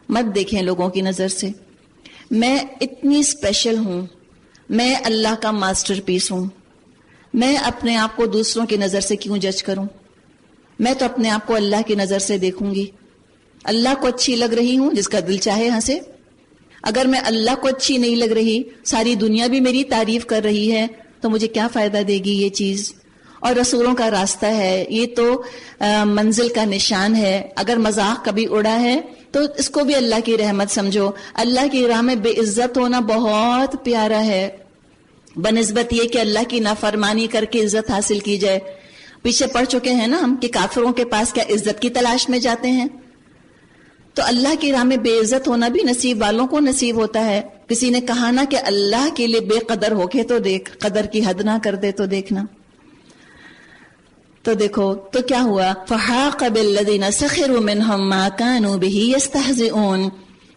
مت دیکھیں لوگوں کی نظر سے. میں اتنی اسپیشل ہوں, میں اللہ کا ماسٹر پیس ہوں, میں اپنے آپ کو دوسروں کی نظر سے کیوں جج کروں؟ میں تو اپنے آپ کو اللہ کی نظر سے دیکھوں گی. اللہ کو اچھی لگ رہی ہوں, جس کا دل چاہے ہنسے. اگر میں اللہ کو اچھی نہیں لگ رہی, ساری دنیا بھی میری تعریف کر رہی ہے, تو مجھے کیا فائدہ دے گی یہ چیز؟ اور رسولوں کا راستہ ہے, یہ تو منزل کا نشان ہے. اگر مذاق کبھی اڑا ہے تو اس کو بھی اللہ کی رحمت سمجھو. اللہ کی راہ میں بے عزت ہونا بہت پیارا ہے بنسبت یہ کہ اللہ کی نافرمانی کر کے عزت حاصل کی جائے. پیچھے پڑ چکے ہیں نا ہم کہ کافروں کے پاس کیا عزت کی تلاش میں جاتے ہیں. تو اللہ کی راہ میں بے عزت ہونا بھی نصیب والوں کو نصیب ہوتا ہے. کسی نے کہا نا کہ اللہ کے لیے بے قدر ہو کے تو دیکھ, قدر کی حد نہ کر دے تو دیکھنا. تو دیکھو تو کیا ہوا, فَحَاقَ بِالَّذِينَ سَخِرُوا مِنْهُمْ مَا كَانُوا بِهِ يَسْتَهْزِئُونَ.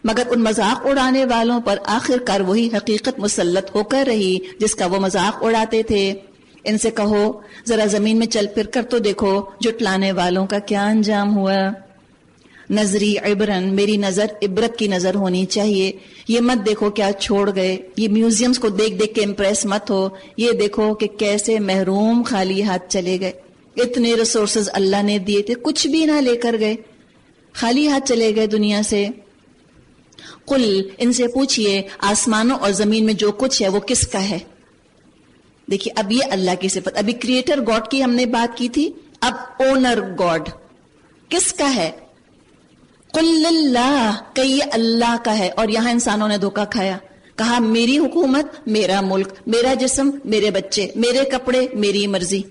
مگر ان مذاق اڑانے والوں پر آخر کار وہی حقیقت مسلط ہو کر رہی جس کا وہ مذاق اڑاتے تھے. ان سے کہو ذرا زمین میں چل پھر کر تو دیکھو جھٹلانے والوں کا کیا انجام ہوا. نظری عبرن, میری نظر عبرت کی نظر ہونی چاہیے. یہ مت دیکھو کیا چھوڑ گئے, یہ میوزیمز کو دیکھ دیکھ کے امپریس مت ہو. یہ دیکھو کہ کیسے محروم خالی ہاتھ چلے گئے. اتنے ریسورسز اللہ نے دیے تھے, کچھ بھی نہ لے کر گئے, خالی ہاتھ چلے گئے دنیا سے. قل, ان سے پوچھئے آسمانوں اور زمین میں جو کچھ ہے وہ کس کا ہے. دیکھیے اب یہ اللہ کی صفت, ابھی کریٹر گاڈ کی ہم نے بات کی تھی, اب اونر گاڈ کس کا ہے. قل للہ, کہ یہ اللہ کا ہے. اور یہاں انسانوں نے دھوکہ کھایا, کہا میری حکومت, میرا ملک, میرا جسم, میرے بچے, میرے کپڑے, میری مرضی.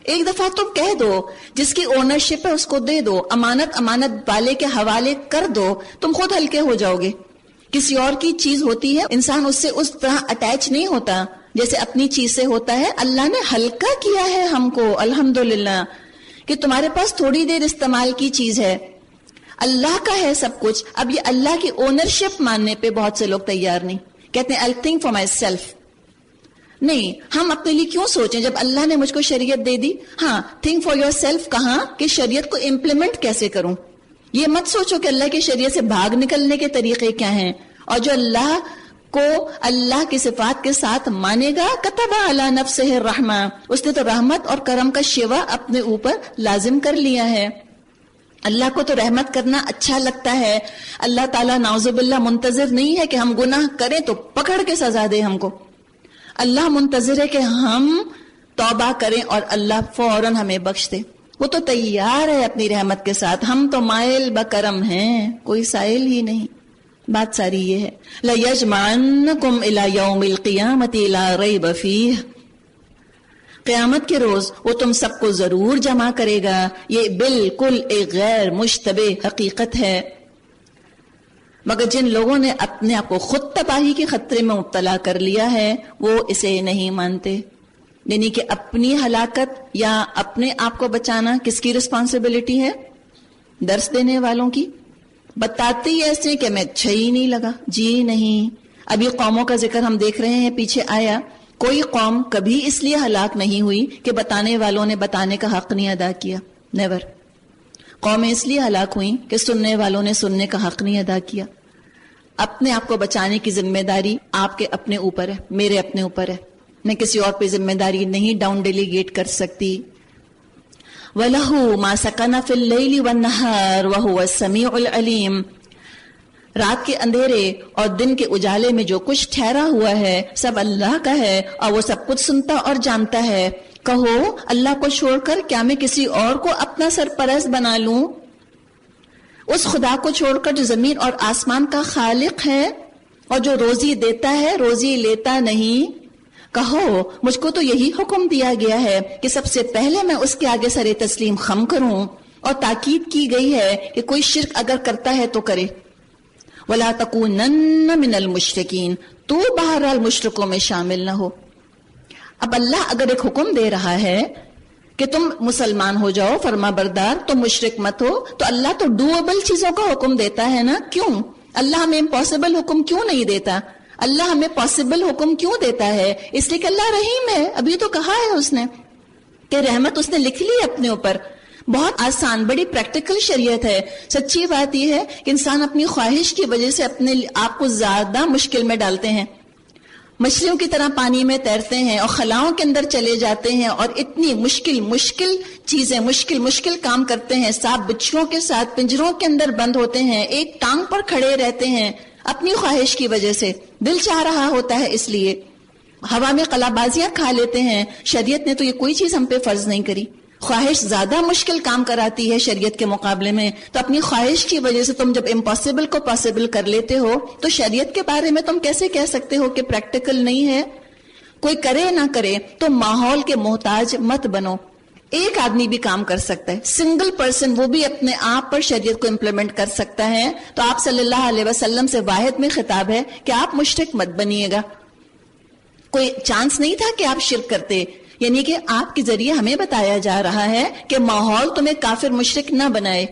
ایک دفعہ تم کہہ دو, جس کی اونرشپ ہے اس کو دے دو, امانت والے کے حوالے کر دو, تم خود ہلکے ہو جاؤ گے. کسی اور کی چیز ہوتی ہے, انسان اس سے اس طرح اٹیچ نہیں ہوتا جیسے اپنی چیز سے ہوتا ہے. اللہ نے ہلکا کیا ہے ہم کو الحمدللہ, کہ تمہارے پاس تھوڑی دیر استعمال کی چیز ہے, اللہ کا ہے سب کچھ. اب یہ اللہ کی اونرشپ ماننے پہ بہت سے لوگ تیار نہیں, کہتے ہیں I'll think for myself. نہیں, ہم اپنے لیے کیوں سوچیں جب اللہ نے مجھ کو شریعت دے دی. ہاں, think for yourself کہاں, کہ شریعت کو امپلیمنٹ کیسے کروں. یہ مت سوچو کہ اللہ کی شریعت سے بھاگ نکلنے کے طریقے کیا ہیں. اور جو اللہ کو اللہ کی صفات کے ساتھ مانے گا, کتب علی نفسہ الرحمہ, اس نے تو رحمت اور کرم کا شیوا اپنے اوپر لازم کر لیا ہے. اللہ کو تو رحمت کرنا اچھا لگتا ہے. اللہ تعالیٰ نعوذ باللہ منتظر نہیں ہے کہ ہم گناہ کریں تو پکڑ کے سزا دے ہم کو. اللہ منتظر ہے کہ ہم توبہ کریں اور اللہ فوراً ہمیں بخش دے. وہ تو تیار ہے اپنی رحمت کے ساتھ. ہم تو مائل بکرم ہیں, کوئی سائل ہی نہیں. بات ساری یہ ہے, لَيَجْمَعَنَّكُمْ إِلَى يَوْمِ الْقِيَامَةِ لَا رَيْبَ فِيهِ, قیامت کے روز وہ تم سب کو ضرور جمع کرے گا. یہ بالکل ایک غیر مشتبہ حقیقت ہے. مگر جن لوگوں نے اپنے آپ کو خود تباہی کے خطرے میں مبتلا کر لیا ہے وہ اسے نہیں مانتے. یعنی کہ اپنی ہلاکت یا اپنے آپ کو بچانا کس کی رسپانسبلٹی ہے؟ درس دینے والوں کی. بتاتے ہی ایسے کہ میں اچھا ہی نہیں لگا. جی نہیں, ابھی قوموں کا ذکر ہم دیکھ رہے ہیں, پیچھے آیا. کوئی قوم کبھی اس لیے ہلاک نہیں ہوئی کہ بتانے والوں نے بتانے کا حق نہیں ادا کیا. نیور. قومیں اس لیے ہلاک ہوئیں کہ سننے والوں نے سننے کا حق نہیں ادا کیا. اپنے آپ کو بچانے کی ذمہ داری آپ کے اپنے اوپر ہے, میرے اپنے اوپر ہے. میں کسی اور پہ ذمہ داری نہیں ڈاؤن ڈیلیگیٹ کر سکتی. وَلَهُ مَا سَكَنَ فِي اللَّيْلِ وَالنَّهَارِ وَهُوَ السَّمِيعُ الْعَلِيمُ, رات کے اندھیرے اور دن کے اجالے میں جو کچھ ٹھہرا ہوا ہے سب اللہ کا ہے اور وہ سب کچھ سنتا اور جانتا ہے. کہو اللہ کو چھوڑ کر کیا میں کسی اور کو اپنا سرپرست بنا لوں؟ اس خدا کو چھوڑ کر جو زمین اور آسمان کا خالق ہے اور جو روزی دیتا ہے روزی لیتا نہیں. کہو مجھ کو تو یہی حکم دیا گیا ہے کہ سب سے پہلے میں اس کے آگے سر تسلیم خم کروں, اور تاکید کی گئی ہے کہ کوئی شرک اگر کرتا ہے تو کرے. وَلَا تَكُونَنَّ مِنَ الْمُشْرِكِينَ, تو بہرحال مشرکوں میں شامل نہ ہو. اب اللہ اگر ایک حکم دے رہا ہے کہ تم مسلمان ہو جاؤ, فرما بردار, تم مشرک مت ہو, تو اللہ تو ڈویبل چیزوں کا حکم دیتا ہے نا. کیوں اللہ ہمیں امپاسبل حکم کیوں نہیں دیتا؟ اللہ ہمیں پاسبل حکم کیوں دیتا ہے؟ اس لیے کہ اللہ رحیم ہے. ابھی تو کہا ہے اس نے کہ رحمت اس نے لکھ لی اپنے اوپر. بہت آسان، بڑی پریکٹیکل شریعت ہے. سچی بات یہ ہے کہ انسان اپنی خواہش کی وجہ سے اپنے آپ کو زیادہ مشکل میں ڈالتے ہیں. مچھلیوں کی طرح پانی میں تیرتے ہیں اور خلاؤں کے اندر چلے جاتے ہیں اور اتنی مشکل چیزیں، مشکل کام کرتے ہیں. سانپ بچھوؤں کے ساتھ پنجروں کے اندر بند ہوتے ہیں، ایک ٹانگ پر کھڑے رہتے ہیں اپنی خواہش کی وجہ سے، دل چاہ رہا ہوتا ہے اس لیے. ہوا میں قلا بازیاں کھا لیتے ہیں. شریعت نے تو یہ کوئی چیز ہم پہ فرض نہیں کری. خواہش زیادہ مشکل کام کراتی ہے شریعت کے مقابلے میں. تو اپنی خواہش کی وجہ سے تم جب امپاسبل کو پاسبل کر لیتے ہو تو شریعت کے بارے میں تم کیسے کہہ سکتے ہو کہ پریکٹیکل نہیں ہے؟ کوئی کرے نہ کرے تو ماحول کے محتاج مت بنو. ایک آدمی بھی کام کر سکتا ہے، سنگل پرسن، وہ بھی اپنے آپ پر شریعت کو امپلیمنٹ کر سکتا ہے. تو آپ صلی اللہ علیہ وسلم سے واحد میں خطاب ہے کہ آپ مشرک مت بنیے گا. کوئی چانس نہیں تھا کہ آپ شرک کرتے. یعنی کہ آپ کے ذریعے ہمیں بتایا جا رہا ہے کہ ماحول تمہیں کافر مشرک نہ بنائے.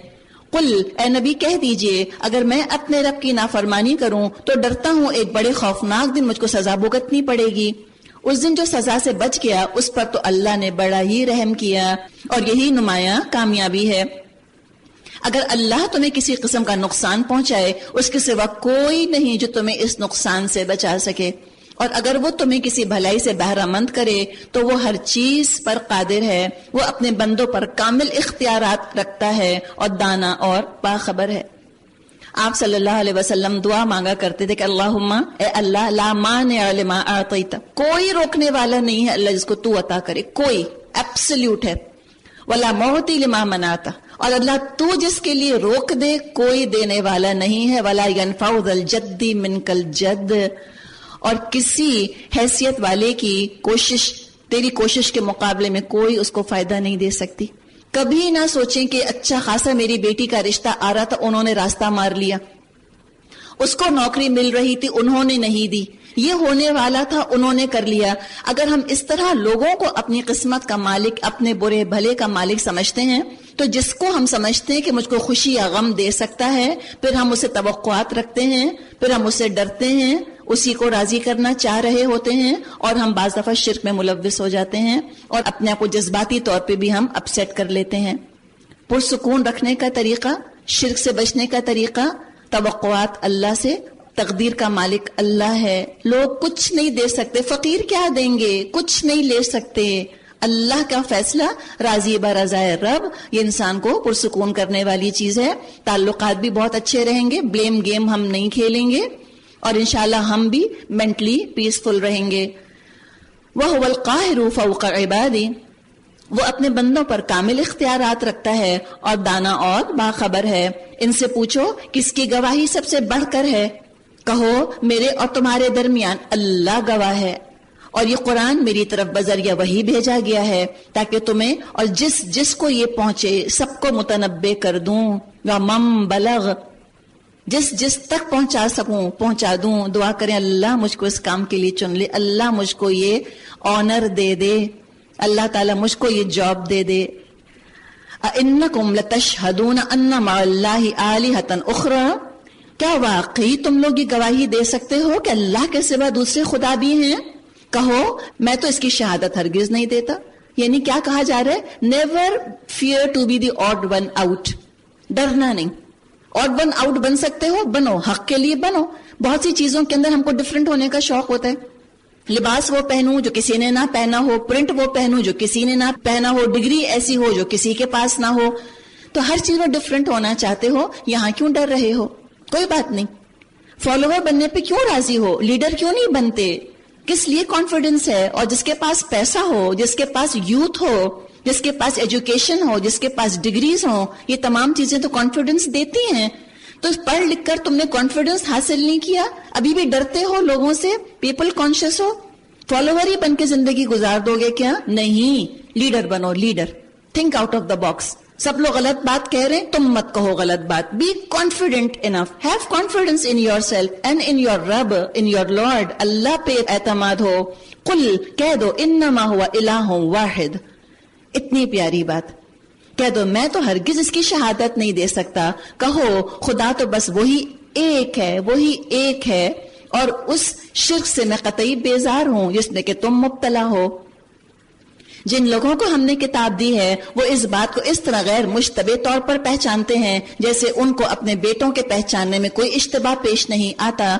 قل، اے نبی کہہ دیجئے، اگر میں اپنے رب کی نافرمانی کروں تو ڈرتا ہوں ایک بڑے خوفناک دن مجھ کو سزا بھگتنی پڑے گی. اس دن جو سزا سے بچ گیا اس پر تو اللہ نے بڑا ہی رحم کیا اور یہی نمایاں کامیابی ہے. اگر اللہ تمہیں کسی قسم کا نقصان پہنچائے اس کے سوا کوئی نہیں جو تمہیں اس نقصان سے بچا سکے، اور اگر وہ تمہیں کسی بھلائی سے بہرہ مند کرے تو وہ ہر چیز پر قادر ہے. وہ اپنے بندوں پر کامل اختیارات رکھتا ہے اور دانا اور باخبر ہے. آپ صلی اللہ علیہ وسلم دعا مانگا کرتے تھے کہ اللہم، اے اللہ، لا مانع لما اعطیت، کوئی روکنے والا نہیں ہے اللہ جس کو تو عطا کرے، کوئی ایبسلیوٹ ہے. ولا معطی لما منعت، اور اللہ تو جس کے لیے روک دے کوئی دینے والا نہیں ہے. ولا ينفع ذا الجد منک الجد، اور کسی حیثیت والے کی کوشش تیری کوشش کے مقابلے میں کوئی اس کو فائدہ نہیں دے سکتی. کبھی نہ سوچیں کہ اچھا خاصا میری بیٹی کا رشتہ آ رہا تھا، انہوں نے راستہ مار لیا. اس کو نوکری مل رہی تھی، انہوں نے نہیں دی. یہ ہونے والا تھا، انہوں نے کر لیا. اگر ہم اس طرح لوگوں کو اپنی قسمت کا مالک، اپنے برے بھلے کا مالک سمجھتے ہیں تو جس کو ہم سمجھتے ہیں کہ مجھ کو خوشی یا غم دے سکتا ہے، پھر ہم اسے توقعات رکھتے ہیں، پھر ہم اسے ڈرتے ہیں، اسی کو راضی کرنا چاہ رہے ہوتے ہیں، اور ہم بعض دفعہ شرک میں ملوث ہو جاتے ہیں اور اپنے آپ کو جذباتی طور پہ بھی ہم اپسیٹ کر لیتے ہیں. پرسکون رکھنے کا طریقہ، شرک سے بچنے کا طریقہ، توقعات اللہ سے. تقدیر کا مالک اللہ ہے. لوگ کچھ نہیں دے سکتے، فقیر کیا دیں گے، کچھ نہیں لے سکتے. اللہ کا فیصلہ راضی برضائے رب، یہ انسان کو پرسکون کرنے والی چیز ہے. تعلقات بھی بہت اچھے رہیں گے، بلیم گیم ہم نہیں کھیلیں گے، اور انشاءاللہ ہم بھی مینٹلی پیسفل رہیں گے. وَهُوَ الْقَاهِرُ فَوْقَ عِبَادِهِ، وہ اپنے بندوں پر کامل اختیارات رکھتا ہے اور دانا اور باخبر ہے. ان سے پوچھو کس کی گواہی سب سے بڑھ کر ہے؟ کہو میرے اور تمہارے درمیان اللہ گواہ ہے، اور یہ قرآن میری طرف بذریعہ وحی بھیجا گیا ہے تاکہ تمہیں اور جس کو یہ پہنچے سب کو متنبع کر دوں. وَمَن بَلَغَ، جس تک پہنچا سکوں پہنچا دوں. دعا کریں اللہ مجھ کو اس کام کے لیے چن لے، اللہ مجھ کو یہ آنر دے دے، اللہ تعالیٰ مجھ کو یہ جاب دے دے. اَإِنَّكُمْ لَتَشْهَدُونَ أَنَّ مَعَ اللَّهِ آلِهَةً أُخْرَى، کیا واقعی تم لوگ یہ گواہی دے سکتے ہو کہ اللہ کے سوا دوسرے خدا بھی ہیں؟ کہو میں تو اس کی شہادت ہرگز نہیں دیتا. یعنی کیا کہا جا رہا ہے؟ Never fear to be the odd one out, ڈرنا نہیں. آڈ ون آؤٹ بن سکتے ہو، بنو، حق کے لیے بنو. بہت سی چیزوں کے اندر ہم کو ڈفرنٹ ہونے کا شوق ہوتا ہے. لباس وہ پہنوں جو کسی نے نہ پہنا ہو، پرنٹ وہ پہنوں جو کسی نے نہ پہنا ہو، ڈگری ایسی ہو جو کسی کے پاس نہ ہو. تو ہر چیز میں ڈفرنٹ ہونا چاہتے ہو، یہاں کیوں ڈر رہے ہو؟ کوئی بات نہیں. فالوور بننے پہ کیوں راضی ہو؟ لیڈر کیوں نہیں بنتے؟ کس لیے کانفیڈنس ہے؟ اور جس کے پاس پیسہ ہو، جس کے پاس یوتھ ہو، جس کے پاس ایجوکیشن ہو، جس کے پاس ڈگریز ہوں، یہ تمام چیزیں تو کانفیڈنس دیتی ہیں. تو پڑھ لکھ کر تم نے کانفیڈنس حاصل نہیں کیا، ابھی بھی ڈرتے ہو لوگوں سے، پیپل کانشیس ہو، فالوور ہی بن کے زندگی گزار دو گے کیا؟ نہیں، لیڈر بنو، leader. Think out of the box. سب لوگ غلط بات کہہ رہے ہیں، تم مت کہو غلط بات. Be confident enough, have confidence in yourself and in your رب، ان یور لارڈ. اللہ پہ اعتماد ہو. قل، کہہ دو، انما ہوا الہ واحد. اتنی پیاری بات کہہ دو، میں تو ہرگز اس کی شہادت نہیں دے سکتا. کہو خدا تو بس وہی ایک ہے، وہی ایک ہے، اور اس شرک سے میں قطعی بیزار ہوں جس میں کہ تم مبتلا ہو. جن لوگوں کو ہم نے کتاب دی ہے وہ اس بات کو اس طرح غیر مشتبہ طور پر پہچانتے ہیں جیسے ان کو اپنے بیٹوں کے پہچاننے میں کوئی اشتباہ پیش نہیں آتا،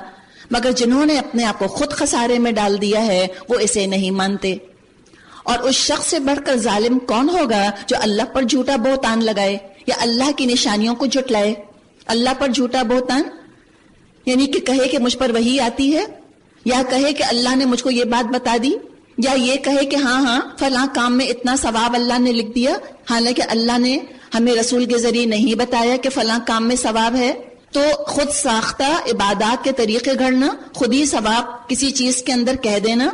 مگر جنہوں نے اپنے آپ کو خود خسارے میں ڈال دیا ہے وہ اسے نہیں مانتے۔ اور اس شخص سے بڑھ کر ظالم کون ہوگا جو اللہ پر جھوٹا بہتان لگائے یا اللہ کی نشانیوں کو جھٹلائے۔ اللہ پر جھوٹا بہتان یعنی کہ کہے کہ مجھ پر وحی آتی ہے، یا کہے کہ اللہ نے مجھ کو یہ بات بتا دی، یا یہ کہے کہ ہاں فلاں کام میں اتنا ثواب اللہ نے لکھ دیا، حالانکہ اللہ نے ہمیں رسول کے ذریعے نہیں بتایا کہ فلاں کام میں ثواب ہے۔ تو خود ساختہ عبادات کے طریقے گھڑنا، خود ہی ثواب کسی چیز کے اندر کہہ دینا،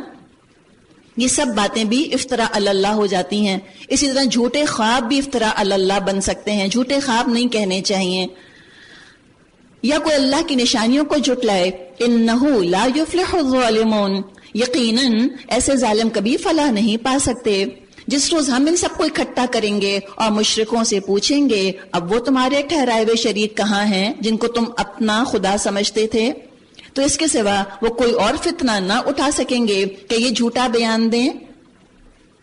یہ سب باتیں بھی افتراء علی اللہ ہو جاتی ہیں۔ اسی طرح جھوٹے خواب بھی افتراء علی اللہ بن سکتے ہیں، جھوٹے خواب نہیں کہنے چاہیے۔ یا کوئی اللہ کی نشانیوں کو جھٹلائے، انہ لا یفلح الظالمون، یقیناً ایسے ظالم کبھی فلاح نہیں پا سکتے۔ جس روز ہم ان سب کو اکٹھا کریں گے اور مشرکوں سے پوچھیں گے اب وہ تمہارے ٹھہرائے ہوئے شریک کہاں ہیں جن کو تم اپنا خدا سمجھتے تھے، تو اس کے سوا وہ کوئی اور فتنہ نہ اٹھا سکیں گے کہ یہ جھوٹا بیان دیں۔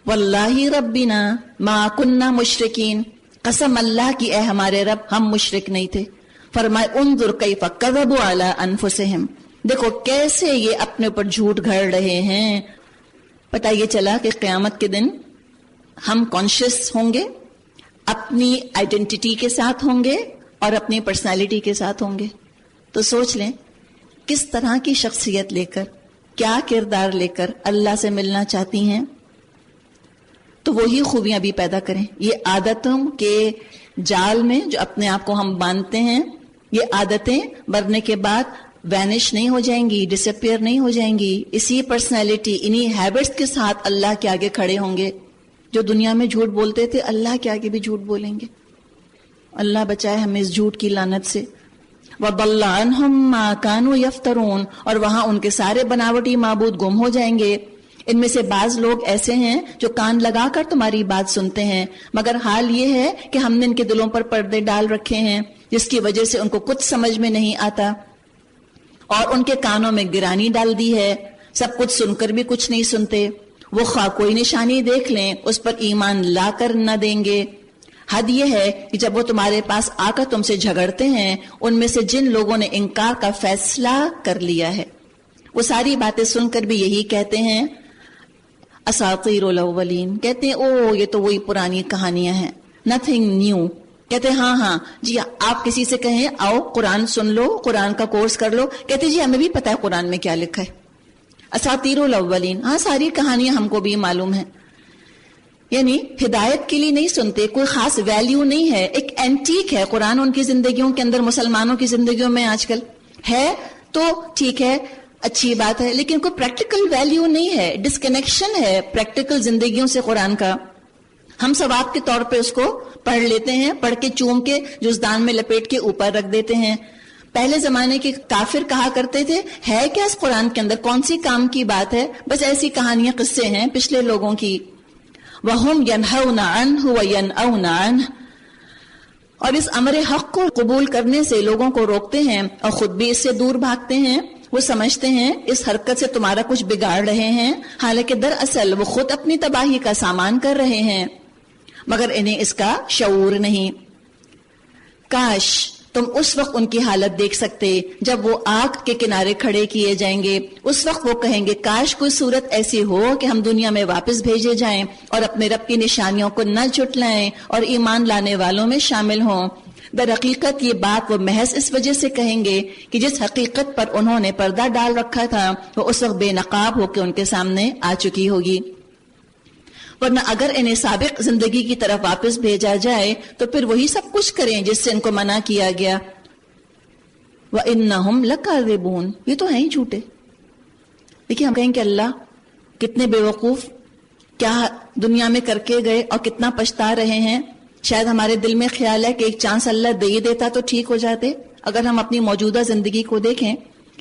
واللہ ربنا ما کننا مشرکین، قسم اللہ کی اے ہمارے رب ہم مشرک نہیں تھے۔ فرمائے انظر کیف کذبوا علی انفسہم، دیکھو کیسے یہ اپنے اوپر جھوٹ گھڑ رہے ہیں۔ پتہ یہ چلا کہ قیامت کے دن ہم کانشیس ہوں گے، اپنی آئیڈینٹی کے ساتھ ہوں گے اور اپنی پرسنالٹی کے ساتھ ہوں گے۔ تو سوچ لیں کس طرح کی شخصیت لے کر، کیا کردار لے کر اللہ سے ملنا چاہتی ہیں، تو وہی خوبیاں بھی پیدا کریں۔ یہ عادتوں کے جال میں جو اپنے آپ کو ہم باندھتے ہیں، یہ عادتیں مرنے کے بعد وینش نہیں ہو جائیں گی، ڈسپیئر نہیں ہو جائیں گی۔ اسی پرسنالٹی، انہی ہیبٹس کے ساتھ اللہ کے آگے کھڑے ہوں گے۔ جو دنیا میں جھوٹ بولتے تھے اللہ کے آگے بھی جھوٹ بولیں گے۔ اللہ بچائے ہمیں اس جھوٹ کی لعنت سے۔ وَضَلَّ عَنْهُمْ مَا كَانُوا يَفْتَرُونَ، اور وہاں ان کے سارے بناوٹی معبود گم ہو جائیں گے۔ ان میں سے بعض لوگ ایسے ہیں جو کان لگا کر تمہاری بات سنتے ہیں، مگر حال یہ ہے کہ ہم نے ان کے دلوں پر پردے ڈال رکھے ہیں جس کی وجہ سے ان کو کچھ سمجھ میں نہیں آتا، اور ان کے کانوں میں گرانی ڈال دی ہے، سب کچھ سن کر بھی کچھ نہیں سنتے۔ وہ خواہ کوئی نشانی دیکھ لیں اس پر ایمان لا کر نہ دیں گے۔ حد یہ ہے کہ جب وہ تمہارے پاس آ کر تم سے جھگڑتے ہیں، ان میں سے جن لوگوں نے انکار کا فیصلہ کر لیا ہے وہ ساری باتیں سن کر بھی یہی کہتے ہیں اساطیر الاولین، کہتے ہیں او یہ تو وہی پرانی کہانیاں ہیں، نتھنگ نیو۔ کہتے ہیں ہاں جی آپ کسی سے کہیں آؤ قرآن سن لو، قرآن کا کورس کر لو، کہتے جی ہمیں بھی پتا ہے قرآن میں کیا لکھا ہے، اساطیر الاولین، ہاں ساری کہانیاں ہم کو بھی معلوم ہیں۔ یعنی ہدایت کے لیے نہیں سنتے، کوئی خاص ویلیو نہیں ہے، ایک اینٹیک ہے قرآن ان کی زندگیوں کے اندر، مسلمانوں کی زندگیوں میں آج کل ہے تو ٹھیک ہے، اچھی بات ہے، لیکن کوئی پریکٹیکل ویلیو نہیں ہے، ڈسکنیکشن ہے پریکٹیکل زندگیوں سے قرآن کا۔ ہم ثواب کے طور پہ اس کو پڑھ لیتے ہیں، پڑھ کے چوم کے جزدان میں لپیٹ کے اوپر رکھ دیتے ہیں۔ پہلے زمانے کے کافر کہا کرتے تھے ہے کیا اس قرآن کے اندر، کون سی کام کی بات ہے، بس ایسی کہانیاں قصے ہیں پچھلے لوگوں کی۔ وَهُمْ يَنْهَوْنَ عَنْهُ وَيَنْأَوْنَ عَنْهُ، اور اس امر حق کو قبول کرنے سے لوگوں کو روکتے ہیں اور خود بھی اس سے دور بھاگتے ہیں۔ وہ سمجھتے ہیں اس حرکت سے تمہارا کچھ بگاڑ رہے ہیں، حالانکہ دراصل وہ خود اپنی تباہی کا سامان کر رہے ہیں، مگر انہیں اس کا شعور نہیں۔ کاش تم اس وقت ان کی حالت دیکھ سکتے جب وہ آگ کے کنارے کھڑے کیے جائیں گے، اس وقت وہ کہیں گے کاش کوئی صورت ایسی ہو کہ ہم دنیا میں واپس بھیجے جائیں اور اپنے رب کی نشانیوں کو نہ جھٹلائیں اور ایمان لانے والوں میں شامل ہوں۔ در حقیقت یہ بات وہ محض اس وجہ سے کہیں گے کہ جس حقیقت پر انہوں نے پردہ ڈال رکھا تھا وہ اس وقت بے نقاب ہو کے ان کے سامنے آ چکی ہوگی۔ ورنہ اگر انہیں سابق زندگی کی طرف واپس بھیجا جائے تو پھر وہی سب کچھ کریں جس سے ان کو منع کیا گیا۔ وَإِنَّهُمْ لَكَاذِبُونَ، یہ تو ہیں ہی جھوٹے۔ دیکھیں ہم کہیں کہ اللہ کتنے بے وقوف، کیا دنیا میں کر کے گئے اور کتنا پچھتا رہے ہیں۔ شاید ہمارے دل میں خیال ہے کہ ایک چانس اللہ دے ہی دیتا تو ٹھیک ہو جاتے۔ اگر ہم اپنی موجودہ زندگی کو دیکھیں،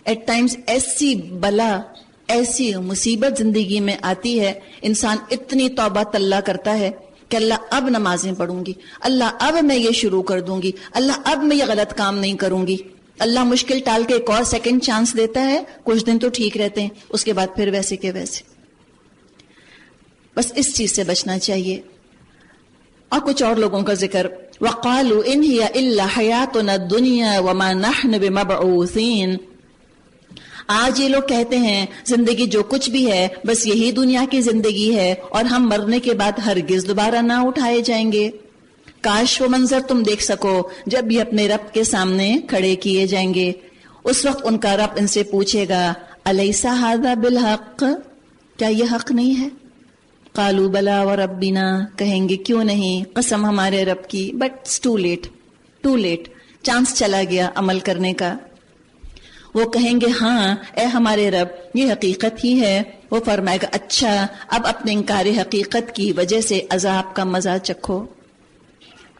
ایٹ ٹائمز ایسی بلا، ایسی مصیبت زندگی میں آتی ہے، انسان اتنی توبہ طلّہ کرتا ہے کہ اللہ اب نمازیں پڑھوں گی، اللہ اب میں یہ شروع کر دوں گی، اللہ اب میں یہ غلط کام نہیں کروں گی۔ اللہ مشکل ٹال کے ایک اور سیکنڈ چانس دیتا ہے، کچھ دن تو ٹھیک رہتے ہیں، اس کے بعد پھر ویسے کے ویسے۔ بس اس چیز سے بچنا چاہیے. اور کچھ اور لوگوں کا ذکر، وَقَالُوا إِنْ هِيَ إِلَّا حَيَاتُنَا الدُّنْيَا وَمَا نَحْنُ بِمَبْعُوثِينَ. آج یہ لوگ کہتے ہیں زندگی جو کچھ بھی ہے بس یہی دنیا کی زندگی ہے اور ہم مرنے کے بعد ہرگز دوبارہ نہ اٹھائے جائیں گے. کاش وہ منظر تم دیکھ سکو جب یہ اپنے رب کے سامنے کھڑے کیے جائیں گے. اس وقت ان کا رب ان سے پوچھے گا الیس ھذا بالحق، کیا یہ حق نہیں ہے؟ قالوا بلا وربنا، کہیں گے کیوں نہیں، قسم ہمارے رب کی. But it's too late, chance چلا گیا عمل کرنے کا. وہ کہیں گے ہاں اے ہمارے رب یہ حقیقت ہی ہے. وہ فرمائے گا اچھا اب اپنے انکار حقیقت کی وجہ سے عذاب کا مزہ چکھو.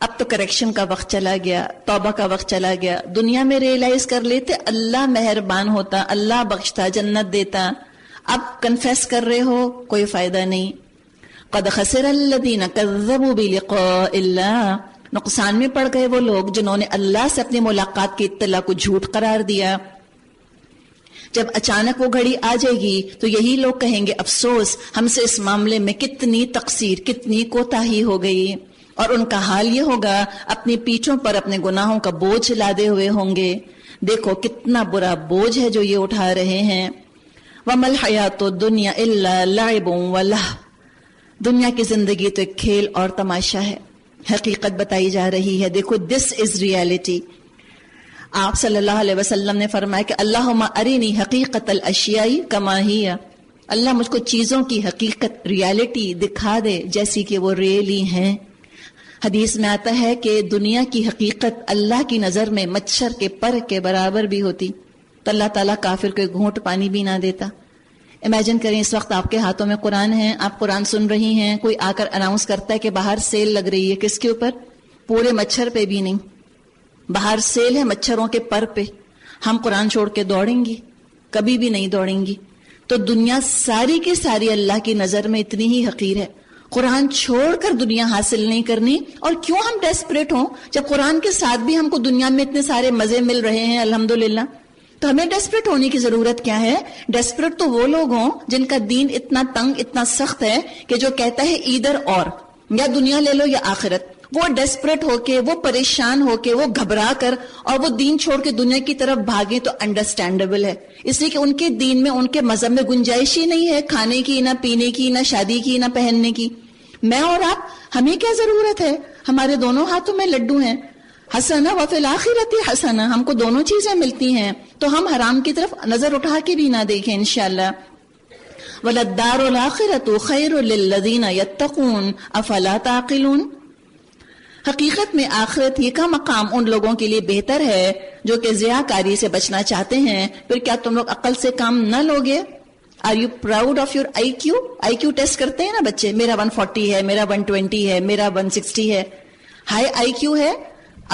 اب تو کریکشن کا وقت چلا گیا، توبہ کا وقت چلا گیا. دنیا میں ریئلائز کر لیتے اللہ مہربان ہوتا، اللہ بخشتا، جنت دیتا. اب کنفیس کر رہے ہو کوئی فائدہ نہیں. قد خسر الذین کذبوا بلقاء اللہ، نقصان میں پڑ گئے وہ لوگ جنہوں نے اللہ سے اپنی ملاقات کی اطلاع کو جھوٹ قرار دیا. جب اچانک وہ گھڑی آ جائے گی تو یہی لوگ کہیں گے افسوس ہم سے اس معاملے میں کتنی تقصیر، کتنی کوتاہی ہو گئی. اور ان کا حال یہ ہوگا اپنی پیٹھوں پر اپنے گناہوں کا بوجھ لادے ہوئے ہوں گے. دیکھو کتنا برا بوجھ ہے جو یہ اٹھا رہے ہیں. وَمَا الْحَيَاةُ الدُّنْيَا إِلَّا لَعِبٌ وَلَهْوٌ، دنیا کی زندگی تو ایک کھیل اور تماشا ہے. حقیقت بتائی جا رہی ہے. دیکھو دس از ریالٹی. آپ صلی اللہ علیہ وسلم نے فرمایا کہ اللہم ارینی حقیقت الاشیاء کما ہی، اللہ مجھ کو چیزوں کی حقیقت، ریالٹی دکھا دے جیسی کہ وہ ریئلی ہیں. حدیث میں آتا ہے کہ دنیا کی حقیقت اللہ کی نظر میں مچھر کے پر کے برابر بھی ہوتی تو اللہ تعالیٰ کافر کو گھونٹ پانی بھی نہ دیتا. امیجن کریں اس وقت آپ کے ہاتھوں میں قرآن ہے، آپ قرآن سن رہی ہیں، کوئی آ کر اناؤنس کرتا ہے کہ باہر سیل لگ رہی ہے. کس کے اوپر؟ پورے مچھر پہ بھی نہیں، باہر سیل ہے مچھروں کے پر پہ. ہم قرآن چھوڑ کے دوڑیں گی؟ کبھی بھی نہیں دوڑیں گی. تو دنیا ساری کی ساری اللہ کی نظر میں اتنی ہی حقیر ہے. قرآن چھوڑ کر دنیا حاصل نہیں کرنی. اور کیوں ہم ڈیسپریٹ ہوں جب قرآن کے ساتھ بھی ہم کو دنیا میں اتنے سارے مزے مل رہے ہیں الحمدللہ. تو ہمیں ڈیسپریٹ ہونے کی ضرورت کیا ہے؟ ڈیسپریٹ تو وہ لوگ ہوں جن کا دین اتنا تنگ، اتنا سخت ہے کہ جو کہتا ہے ادھر اور، یا دنیا لے لو یا آخرت. وہ ڈیسپریٹ ہو کے، وہ پریشان ہو کے، وہ گھبرا کر اور وہ دین چھوڑ کے دنیا کی طرف بھاگے تو انڈرسٹینڈیبل ہے. اس لیے کہ ان کے دین میں، ان کے مذہب میں گنجائش ہی نہیں ہے کھانے کی، نہ پینے کی، نہ شادی کی، نہ پہننے کی. میں اور آپ، ہمیں کیا ضرورت ہے؟ ہمارے دونوں ہاتھوں میں لڈو ہیں. حسنہ وفی الآخرۃ حسنہ، ہم کو دونوں چیزیں ملتی ہیں تو ہم حرام کی طرف نظر اٹھا کے بھی نہ دیکھیں انشاءاللہ. وَلَلدَّارُ الْآخِرَةُ خَيْرٌ لِلَّذِينَ يَتَّقُونَ أَفَلَا تَعْقِلُونَ، حقیقت میں آخرت ہی کا مقام ان لوگوں کے لیے بہتر ہے جو کہ ضیاءکاری سے بچنا چاہتے ہیں. پھر کیا تم لوگ عقل سے کام نہ لوگے؟ Are you proud of your I Q? I Q test کرتے ہیں نا بچے، میرا 140 ہے، میرا 120 ہے، میرا 160 ہے. ہائی آئی کیو ہے،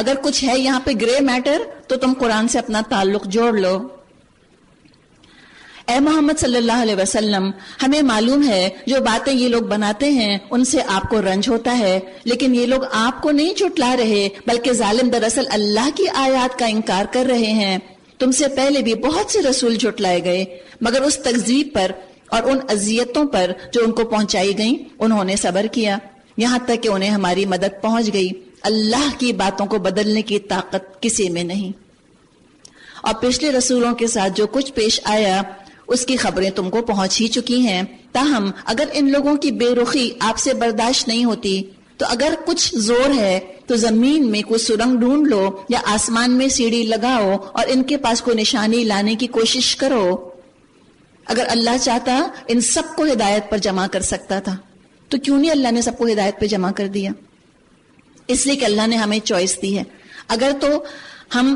اگر کچھ ہے یہاں پہ گرے میٹر تو تم قرآن سے اپنا تعلق جوڑ لو. اے محمد صلی اللہ علیہ وسلم، ہمیں معلوم ہے جو باتیں یہ لوگ بناتے ہیں ان سے آپ کو رنج ہوتا ہے، لیکن یہ لوگ آپ کو نہیں جھٹلا رہے بلکہ ظالم دراصل اللہ کی آیات کا انکار کر رہے ہیں. تم سے پہلے بھی بہت سے رسول جھٹلائے گئے مگر اس تکذیب پر اور ان اذیتوں پر جو ان کو پہنچائی گئیں انہوں نے صبر کیا یہاں تک کہ انہیں ہماری مدد پہنچ گئی. اللہ کی باتوں کو بدلنے کی طاقت کسی میں نہیں. اور پچھلے رسولوں کے ساتھ جو کچھ پیش آیا اس کی خبریں تم کو پہنچ ہی چکی ہیں. تاہم اگر ان لوگوں کی بے رخی آپ سے برداشت نہیں ہوتی تو اگر کچھ زور ہے تو زمین میں کوئی سرنگ ڈھونڈ لو یا آسمان میں سیڑھی لگاؤ اور ان کے پاس کوئی نشانی لانے کی کوشش کرو. اگر اللہ چاہتا ان سب کو ہدایت پر جمع کر سکتا تھا تو کیوں نہیں اللہ نے سب کو ہدایت پہ جمع کر دیا؟ اس لیے کہ اللہ نے ہمیں چوائس دی ہے. اگر تو ہم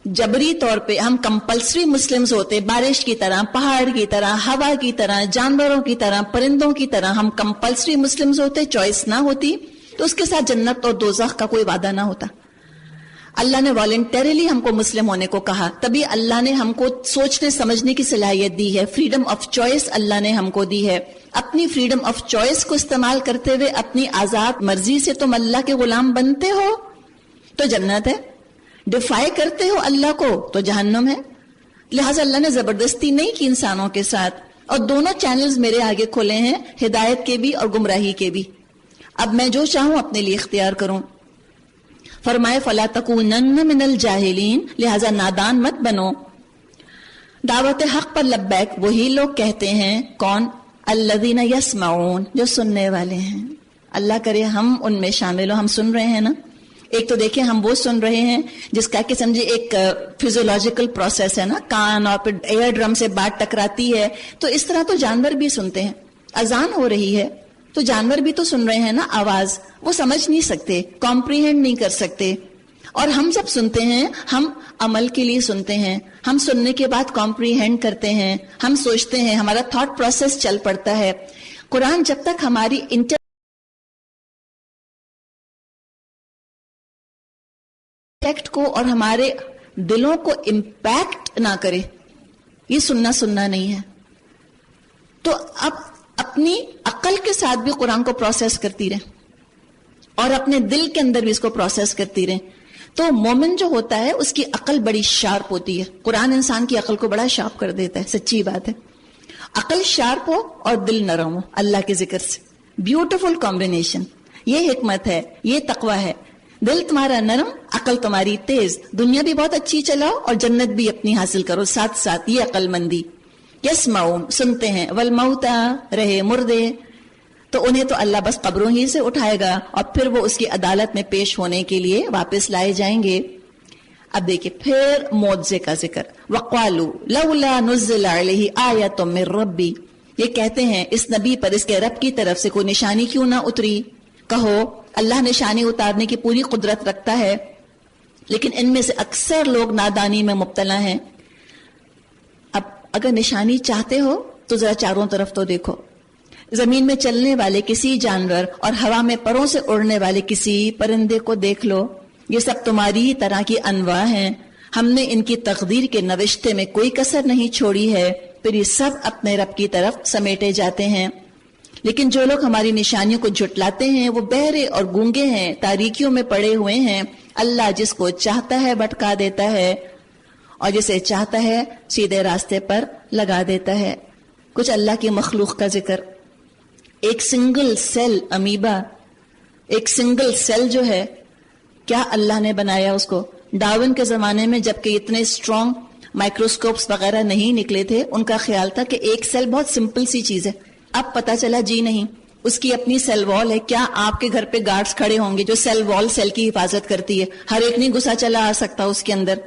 جبری طور پہ ہم کمپلسری مسلمز ہوتے، بارش کی طرح، پہاڑ کی طرح، ہوا کی طرح، جانوروں کی طرح، پرندوں کی طرح ہم کمپلسری مسلمز ہوتے، چوائس نہ ہوتی تو اس کے ساتھ جنت اور دوزخ کا کوئی وعدہ نہ ہوتا. اللہ نے والنٹریلی ہم کو مسلم ہونے کو کہا، تبھی اللہ نے ہم کو سوچنے سمجھنے کی صلاحیت دی ہے. فریڈم آف چوائس اللہ نے ہم کو دی ہے. اپنی فریڈم آف چوائس کو استعمال کرتے ہوئے اپنی آزاد مرضی سے تم اللہ کے غلام بنتے ہو تو جنت ہے، ڈیفائی کرتے ہو اللہ کو تو جہنم ہے. لہٰذا اللہ نے زبردستی نہیں کی انسانوں کے ساتھ. اور دونوں چینلز میرے آگے کھلے ہیں، ہدایت کے بھی اور گمراہی کے بھی. اب میں جو چاہوں اپنے لیے اختیار کروں. فرمائے فلا تکونن من الجاہلین، لہذا نادان مت بنو. دعوت حق پر لبیک وہی لوگ کہتے ہیں، کون؟ الذین یسمعون، جو سننے والے ہیں. اللہ کرے ہم ان میں شامل ہو. ہم سن رہے ہیں نا. ایک تو دیکھیں ہم وہ سن رہے ہیں جس کا کہ سمجھے ایک فیزیولوجیکل پروسیس ہے نا، کان اور پھر ایئر ڈرم سے بات ٹکراتی ہے. تو اس طرح تو جانور بھی سنتے ہیں. اذان ہو رہی ہے تو جانور بھی تو سن رہے ہیں نا آواز. وہ سمجھ نہیں سکتے، کمپریہینڈ نہیں کر سکتے. اور ہم جب سنتے ہیں ہم عمل کے لیے سنتے ہیں. ہم سننے کے بعد کمپریہینڈ کرتے ہیں، ہم سوچتے ہیں، ہمارا تھاٹ پروسیس چل پڑتا ہے. قرآن جب تک ہماری انٹیکٹ کو اور ہمارے دلوں کو امپیکٹ نہ کرے، یہ سننا نہیں ہے. تو اب اپنی عقل کے ساتھ بھی قرآن کو پروسیس کرتی رہیں اور اپنے دل کے اندر بھی اس کو پروسیس کرتی رہیں. تو مومن جو ہوتا ہے اس کی عقل بڑی شارپ ہوتی ہے. قرآن انسان کی عقل کو بڑا شارپ کر دیتا ہے، سچی بات ہے. عقل شارپ ہو اور دل نرم ہو اللہ کے ذکر سے، بیوٹیفل کمبینیشن. یہ حکمت ہے، یہ تقوی ہے. دل تمہارا نرم، عقل تمہاری تیز. دنیا بھی بہت اچھی چلاؤ اور جنت بھی اپنی حاصل کرو ساتھ ساتھ. یہ عقل مندی. یسمعون، سنتے ہیں. والموتى، رہے مردے، تو انہیں تو اللہ بس قبروں ہی سے اٹھائے گا اور پھر وہ اس کی عدالت میں پیش ہونے کے لیے واپس لائے جائیں گے. اب دیکھیں پھر معجزے کا ذکر. وقالوا لولا نزل علیہ آیۃ من ربی، یہ کہتے ہیں اس نبی پر اس کے رب کی طرف سے کوئی نشانی کیوں نہ اتری. کہو اللہ نشانی اتارنے کی پوری قدرت رکھتا ہے، لیکن ان میں سے اکثر لوگ نادانی میں مبتلا ہیں. اب اگر نشانی چاہتے ہو تو ذرا چاروں طرف تو دیکھو. زمین میں چلنے والے کسی جانور اور ہوا میں پروں سے اڑنے والے کسی پرندے کو دیکھ لو. یہ سب تمہاری ہی طرح کی انواع ہیں. ہم نے ان کی تقدیر کے نوشتے میں کوئی کسر نہیں چھوڑی ہے. پھر یہ سب اپنے رب کی طرف سمیٹے جاتے ہیں. لیکن جو لوگ ہماری نشانیوں کو جھٹلاتے ہیں وہ بہرے اور گونگے ہیں، تاریکیوں میں پڑے ہوئے ہیں. اللہ جس کو چاہتا ہے بھٹکا دیتا ہے اور جسے چاہتا ہے سیدھے راستے پر لگا دیتا ہے. کچھ اللہ کی مخلوق کا ذکر. ایک سنگل سیل امیبا، ایک سنگل سیل جو ہے، کیا اللہ نے بنایا اس کو. ڈاروین کے زمانے میں جبکہ اتنے اسٹرانگ مائکروسکوپس وغیرہ نہیں نکلے تھے، ان کا خیال تھا کہ ایک سیل بہت سمپل سی چیز ہے. اب پتا چلا جی نہیں، اس کی اپنی سیل وال ہے. کیا آپ کے گھر پہ گارڈز کھڑے ہوں گے جو سیل وال سیل کی حفاظت کرتی ہے؟ ہر ایک نہیں گھسا چلا آ سکتا اس کے اندر.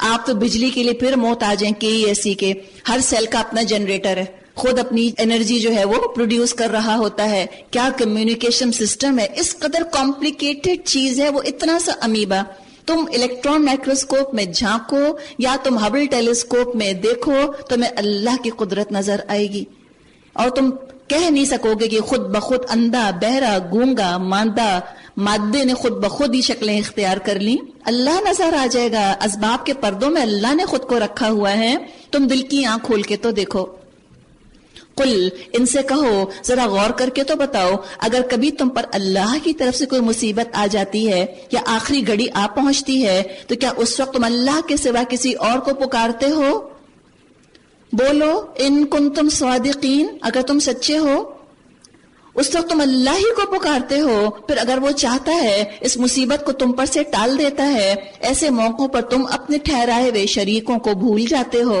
آپ تو بجلی کے لیے پھر محتاج ہیں KESC کے. ہر سیل کا اپنا جنریٹر ہے، خود اپنی انرجی جو ہے وہ پروڈیوس کر رہا ہوتا ہے. کیا کمیونیکیشن سسٹم ہے. اس قدر کمپلیکیٹڈ چیز ہے وہ اتنا سا امیبا. تم الیکٹران مائکروسکوپ میں جھانکو یا تم ہبل ٹیلیسکوپ میں دیکھو تمہیں اللہ کی قدرت نظر آئے گی اور تم کہہ نہیں سکو گے کہ خود بخود اندھا، بہرا، گونگا، ماندہ مادے نے خود بخود ہی شکلیں اختیار کر لیں. اللہ نظر آ جائے گا. اسباب کے پردوں میں اللہ نے خود کو رکھا ہوا ہے. تم دل کی آنکھ کھول کے تو دیکھو. قل، ان سے کہو ذرا غور کر کے تو بتاؤ، اگر کبھی تم پر اللہ کی طرف سے کوئی مصیبت آ جاتی ہے یا آخری گھڑی آ پہنچتی ہے تو کیا اس وقت تم اللہ کے سوا کسی اور کو پکارتے ہو؟ بولو ان کنتم صادقین، اگر تم سچے ہو اس وقت تم اللہ ہی کو پکارتے ہو. پھر اگر وہ چاہتا ہے اس مصیبت کو تم پر سے ٹال دیتا ہے. ایسے موقعوں پر تم اپنے ٹھہرائے ہوئے شریکوں کو بھول جاتے ہو.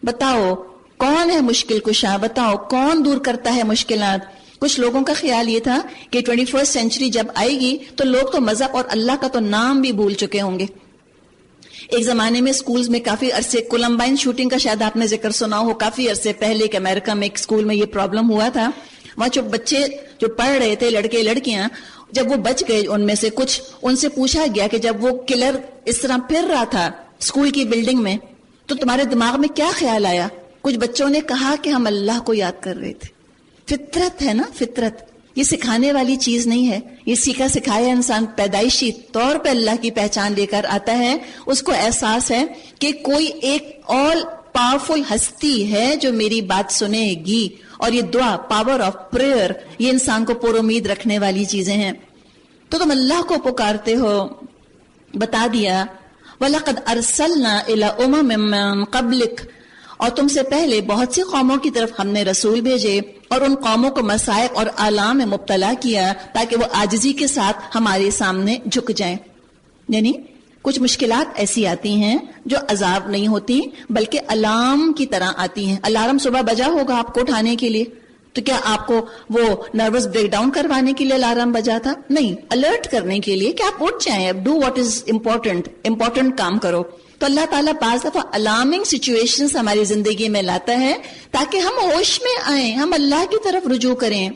بتاؤ کون ہے مشکل کشا، بتاؤ کون دور کرتا ہے مشکلات. کچھ لوگوں کا خیال یہ تھا کہ 21 سینچری جب آئے گی تو لوگ تو مذہب اور اللہ کا تو نام بھی بھول چکے ہوں گے. ایک زمانے میں سکولز میں کافی عرصے کولمبائن شوٹنگ کا شاید آپ نے ذکر سنا ہو. کافی عرصے پہلے کہ امریکہ میں ایک سکول میں یہ پرابلم ہوا تھا. وہاں جو بچے جو پڑھ رہے تھے، لڑکے لڑکیاں، جب وہ بچ گئے ان میں سے کچھ، ان سے پوچھا گیا کہ جب وہ کلر اس طرح پھر رہا تھا اسکول کی بلڈنگ میں تو تمہارے دماغ میں کیا خیال آیا؟ کچھ بچوں نے کہا کہ ہم اللہ کو یاد کر رہے تھے. فطرت ہے نا، فطرت. یہ سکھانے والی چیز نہیں ہے. یہ سیکھا سکھایا انسان پیدائشی طور پہ اللہ کی پہچان لے کر آتا ہے. اس کو احساس ہے کہ کوئی ایک آل پاورفل ہستی ہے جو میری بات سنے گی. اور یہ دعا، پاور آف پریئر، یہ انسان کو پر امید رکھنے والی چیزیں ہیں. تو تم اللہ کو پکارتے ہو. بتا دیا وَلَقَدْ أَرْسَلْنَا إِلَىٰ أُمَمٍ مِّن قَبْلِكَ، اور تم سے پہلے بہت سی قوموں کی طرف ہم نے رسول بھیجے اور ان قوموں کو مصائب اور آلام میں مبتلا کیا تاکہ وہ عاجزی کے ساتھ ہمارے سامنے جھک جائیں. یعنی کچھ مشکلات ایسی آتی ہیں جو عذاب نہیں ہوتی بلکہ الارم کی طرح آتی ہیں. الارم صبح بجا ہوگا آپ کو اٹھانے کے لیے، تو کیا آپ کو وہ نروس بریک ڈاؤن کروانے کے لیے الارم بجا تھا؟ نہیں، الرٹ کرنے کے لیے کہ آپ اٹھ جائیں، ڈو واٹ از امپورٹنٹ کام کرو. تو اللہ تعالیٰ بعض دفعہ الارمنگ سچویشنز ہماری زندگی میں لاتا ہے تاکہ ہم ہوش میں آئیں، ہم اللہ کی طرف رجوع کریں.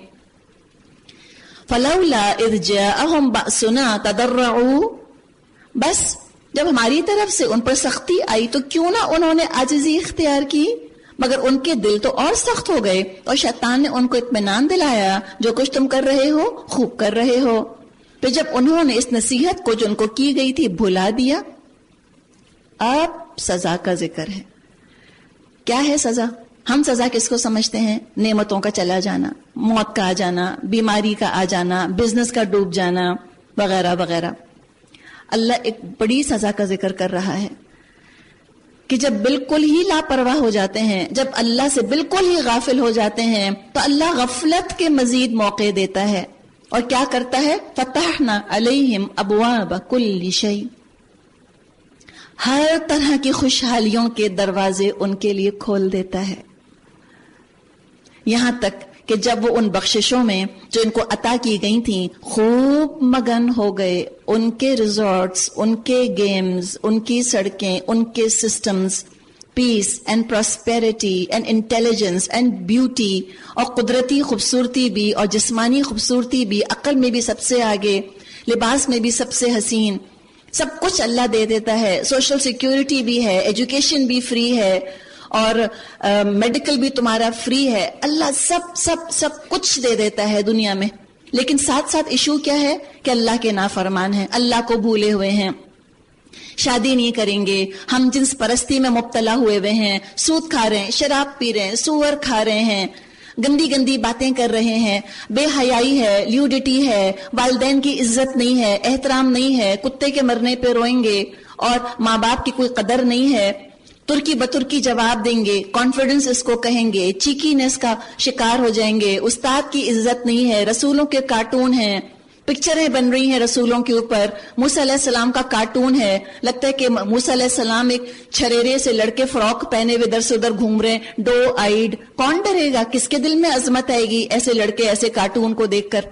فلولا اذ جاءهم بأسنا تضرعوا، بس جب ہماری طرف سے ان پر سختی آئی تو کیوں نہ انہوں نے عاجزی اختیار کی، مگر ان کے دل تو اور سخت ہو گئے اور شیطان نے ان کو اطمینان دلایا جو کچھ تم کر رہے ہو خوب کر رہے ہو. پھر جب انہوں نے اس نصیحت کو جو ان کو کی گئی تھی بھلا دیا. اب سزا کا ذکر ہے. کیا ہے سزا؟ ہم سزا کس کو سمجھتے ہیں؟ نعمتوں کا چلا جانا، موت کا آ جانا، بیماری کا آ جانا، بزنس کا ڈوب جانا وغیرہ وغیرہ. اللہ ایک بڑی سزا کا ذکر کر رہا ہے کہ جب بالکل ہی لاپرواہ ہو جاتے ہیں، جب اللہ سے بالکل ہی غافل ہو جاتے ہیں تو اللہ غفلت کے مزید موقع دیتا ہے. اور کیا کرتا ہے؟ فتحنا علیہم ابواب کل شیء، ہر طرح کی خوشحالیوں کے دروازے ان کے لیے کھول دیتا ہے. یہاں تک کہ جب وہ ان بخششوں میں جو ان کو عطا کی گئی تھیں خوب مگن ہو گئے، ان کے ریزورٹس، ان کے گیمز، ان کی سڑکیں، ان کے systems, piece and prosperity and intelligence and beauty, اور قدرتی خوبصورتی بھی اور جسمانی خوبصورتی بھی، عقل میں بھی سب سے آگے، لباس میں بھی سب سے حسین، سب کچھ اللہ دے دیتا ہے. سوشل سیکیورٹی بھی ہے، ایجوکیشن بھی فری ہے، اور میڈیکل بھی تمہارا فری ہے. اللہ سب سب سب کچھ دے دیتا ہے دنیا میں. لیکن ساتھ ساتھ ایشو کیا ہے کہ اللہ کے نافرمان ہیں، اللہ کو بھولے ہوئے ہیں، شادی نہیں کریں گے، ہم جنس پرستی میں مبتلا ہوئے ہوئے ہیں، سود کھا رہے ہیں، شراب پی رہے ہیں، سور کھا رہے ہیں، گندی گندی باتیں کر رہے ہیں، بے حیائی ہے، لیوڈیٹی ہے، والدین کی عزت نہیں ہے، احترام نہیں ہے، کتے کے مرنے پہ روئیں گے، اور ماں باپ کی کوئی قدر نہیں ہے، ترکی بترکی جواب دیں گے، کانفیڈنس اس کو کہیں گے، چیکینس کا شکار ہو جائیں گے، استاد کی عزت نہیں ہے، رسولوں کے کارٹون ہیں، پکچریں بن رہی ہیں رسولوں کے اوپر. موسیٰ علیہ السلام کا کارٹون ہے، لگتا ہے کہ موسیٰ علیہ السلام ایک چھریرے سے لڑکے فراک پہنے ہوئے ادھر سے ادھر گھوم رہے ہیں، ڈو آئیڈ. کون ڈرے گا؟ کس کے دل میں عظمت آئے گی ایسے لڑکے ایسے کارٹون کو دیکھ کر؟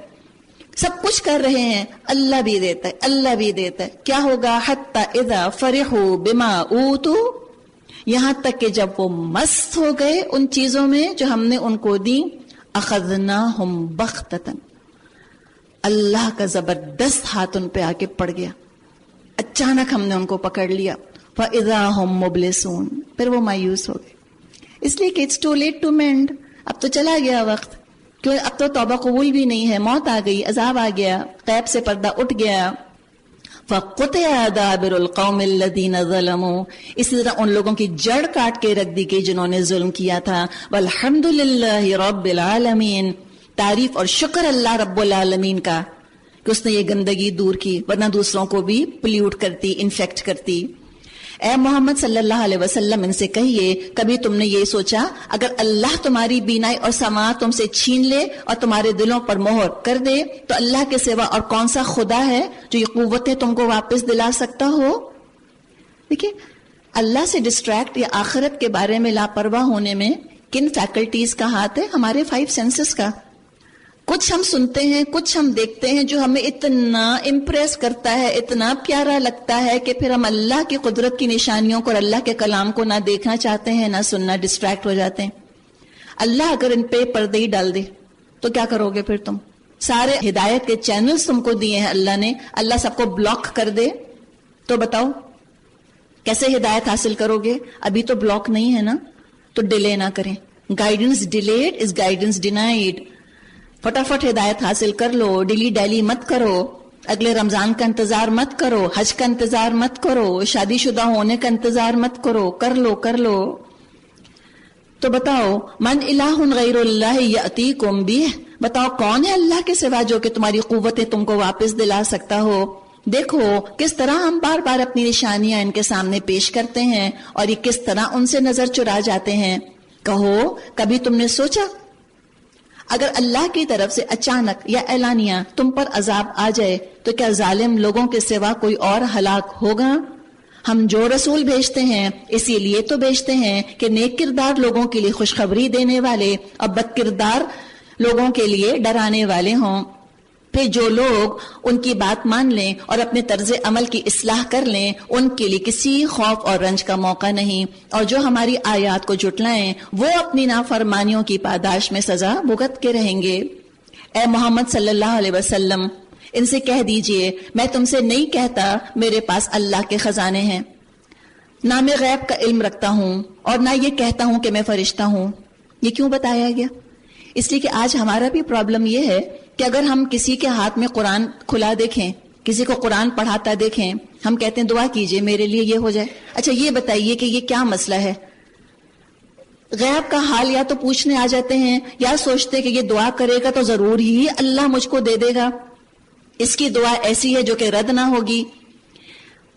سب کچھ کر رہے ہیں، اللہ بھی دیتا ہے، اللہ بھی دیتا ہے. کیا ہوگا؟ حتی اذا فرحوا بما اوتوا، یہاں تک کہ جب وہ مست ہو گئے ان چیزوں میں جو ہم نے ان کو دی، اخذناہم بغتۃ، اللہ کا زبردست ہاتھ ان پہ آ کے پڑ گیا، اچانک ہم نے ان کو پکڑ لیا. فَإِذَا هُمْ مُبْلِسُونَ، پھر وہ مایوس ہو گئے. اس لیے کہ it's too late to mend, اب تو چلا گیا وقت، کیوں اب تو توبہ قبول بھی نہیں ہے، موت آ گئی، عذاب آ گیا، غیب سے پردہ اٹھ گیا. فَقُطِعَ دَابِرُ الْقَوْمِ الَّذِينَ ظَلَمُوا، اسی طرح ان لوگوں کی جڑ کاٹ کے رکھ دی گئی جنہوں نے ظلم کیا تھا. وَالْحَمْدُ لِلَّهِ رَبِّ الْعَالَمِينَ، تعریف اور شکر اللہ رب العالمین کا کہ اس نے یہ گندگی دور کی، ورنہ دوسروں کو بھی پلیوٹ کرتی، انفیکٹ کرتی. اے محمد صلی اللہ علیہ وسلم ان سے کہیے، کبھی تم نے یہ سوچا اگر اللہ تمہاری بینائی اور سماعت تم سے چھین لے اور تمہارے دلوں پر مہر کر دے تو اللہ کے سوا اور کون سا خدا ہے جو یہ قوتیں تم کو واپس دلا سکتا ہو؟ دیکھیں، اللہ سے ڈسٹریکٹ یا آخرت کے بارے میں لاپرواہ ہونے میں کن فیکلٹیز کا ہاتھ ہے؟ ہمارے 5 سینسز کا. کچھ ہم سنتے ہیں، کچھ ہم دیکھتے ہیں جو ہمیں اتنا امپریس کرتا ہے، اتنا پیارا لگتا ہے کہ پھر ہم اللہ کی قدرت کی نشانیوں کو اور اللہ کے کلام کو نہ دیکھنا چاہتے ہیں، نہ سننا، ڈسٹریکٹ ہو جاتے ہیں. اللہ اگر ان پہ پردے ہی ڈال دے تو کیا کرو گے پھر تم؟ سارے ہدایت کے چینلز تم کو دیے ہیں اللہ نے، اللہ سب کو بلاک کر دے تو بتاؤ کیسے ہدایت حاصل کرو گے؟ ابھی تو بلاک نہیں ہے نا، تو ڈیلے نہ کریں. Guidance delayed is guidance denied. فٹافٹ ہدایت حاصل کر لو، ڈیلی ڈیلی مت کرو، اگلے رمضان کا انتظار مت کرو، حج کا انتظار مت کرو، شادی شدہ ہونے کا انتظار مت کرو، کر لو. تو بتاؤ من الہ غیر اللہ یأتیکم بہ، بتاؤ کون ہے اللہ کے سوا جو کہ تمہاری قوتیں تم کو واپس دلا سکتا ہو؟ دیکھو کس طرح ہم بار بار اپنی نشانیاں ان کے سامنے پیش کرتے ہیں اور یہ کس طرح ان سے نظر چرا جاتے ہیں. کہو کبھی تم نے سوچا اگر اللہ کی طرف سے اچانک یا اعلانیہ تم پر عذاب آ جائے تو کیا ظالم لوگوں کے سوا کوئی اور ہلاک ہوگا؟ ہم جو رسول بھیجتے ہیں اسی لیے تو بھیجتے ہیں کہ نیک کردار لوگوں کے لیے خوشخبری دینے والے اور بد کردار لوگوں کے لیے ڈرانے والے ہوں. پھر جو لوگ ان کی بات مان لیں اور اپنے طرز عمل کی اصلاح کر لیں ان کے لیے کسی خوف اور رنج کا موقع نہیں، اور جو ہماری آیات کو جھٹلائیں وہ اپنی نافرمانیوں کی پاداش میں سزا بھگت کے رہیں گے. اے محمد صلی اللہ علیہ وسلم ان سے کہہ دیجئے میں تم سے نہیں کہتا میرے پاس اللہ کے خزانے ہیں، نہ میں غیب کا علم رکھتا ہوں اور نہ یہ کہتا ہوں کہ میں فرشتہ ہوں. یہ کیوں بتایا گیا؟ اس لیے کہ آج ہمارا بھی پرابلم یہ ہے کہ اگر ہم کسی کے ہاتھ میں قرآن کھلا دیکھیں، کسی کو قرآن پڑھاتا دیکھیں، ہم کہتے ہیں دعا کیجئے میرے لیے یہ ہو جائے. اچھا یہ بتائیے کہ یہ کیا مسئلہ ہے؟ غیب کا حال یا تو پوچھنے آ جاتے ہیں یا سوچتے کہ یہ دعا کرے گا تو ضرور ہی اللہ مجھ کو دے دے گا، اس کی دعا ایسی ہے جو کہ رد نہ ہوگی،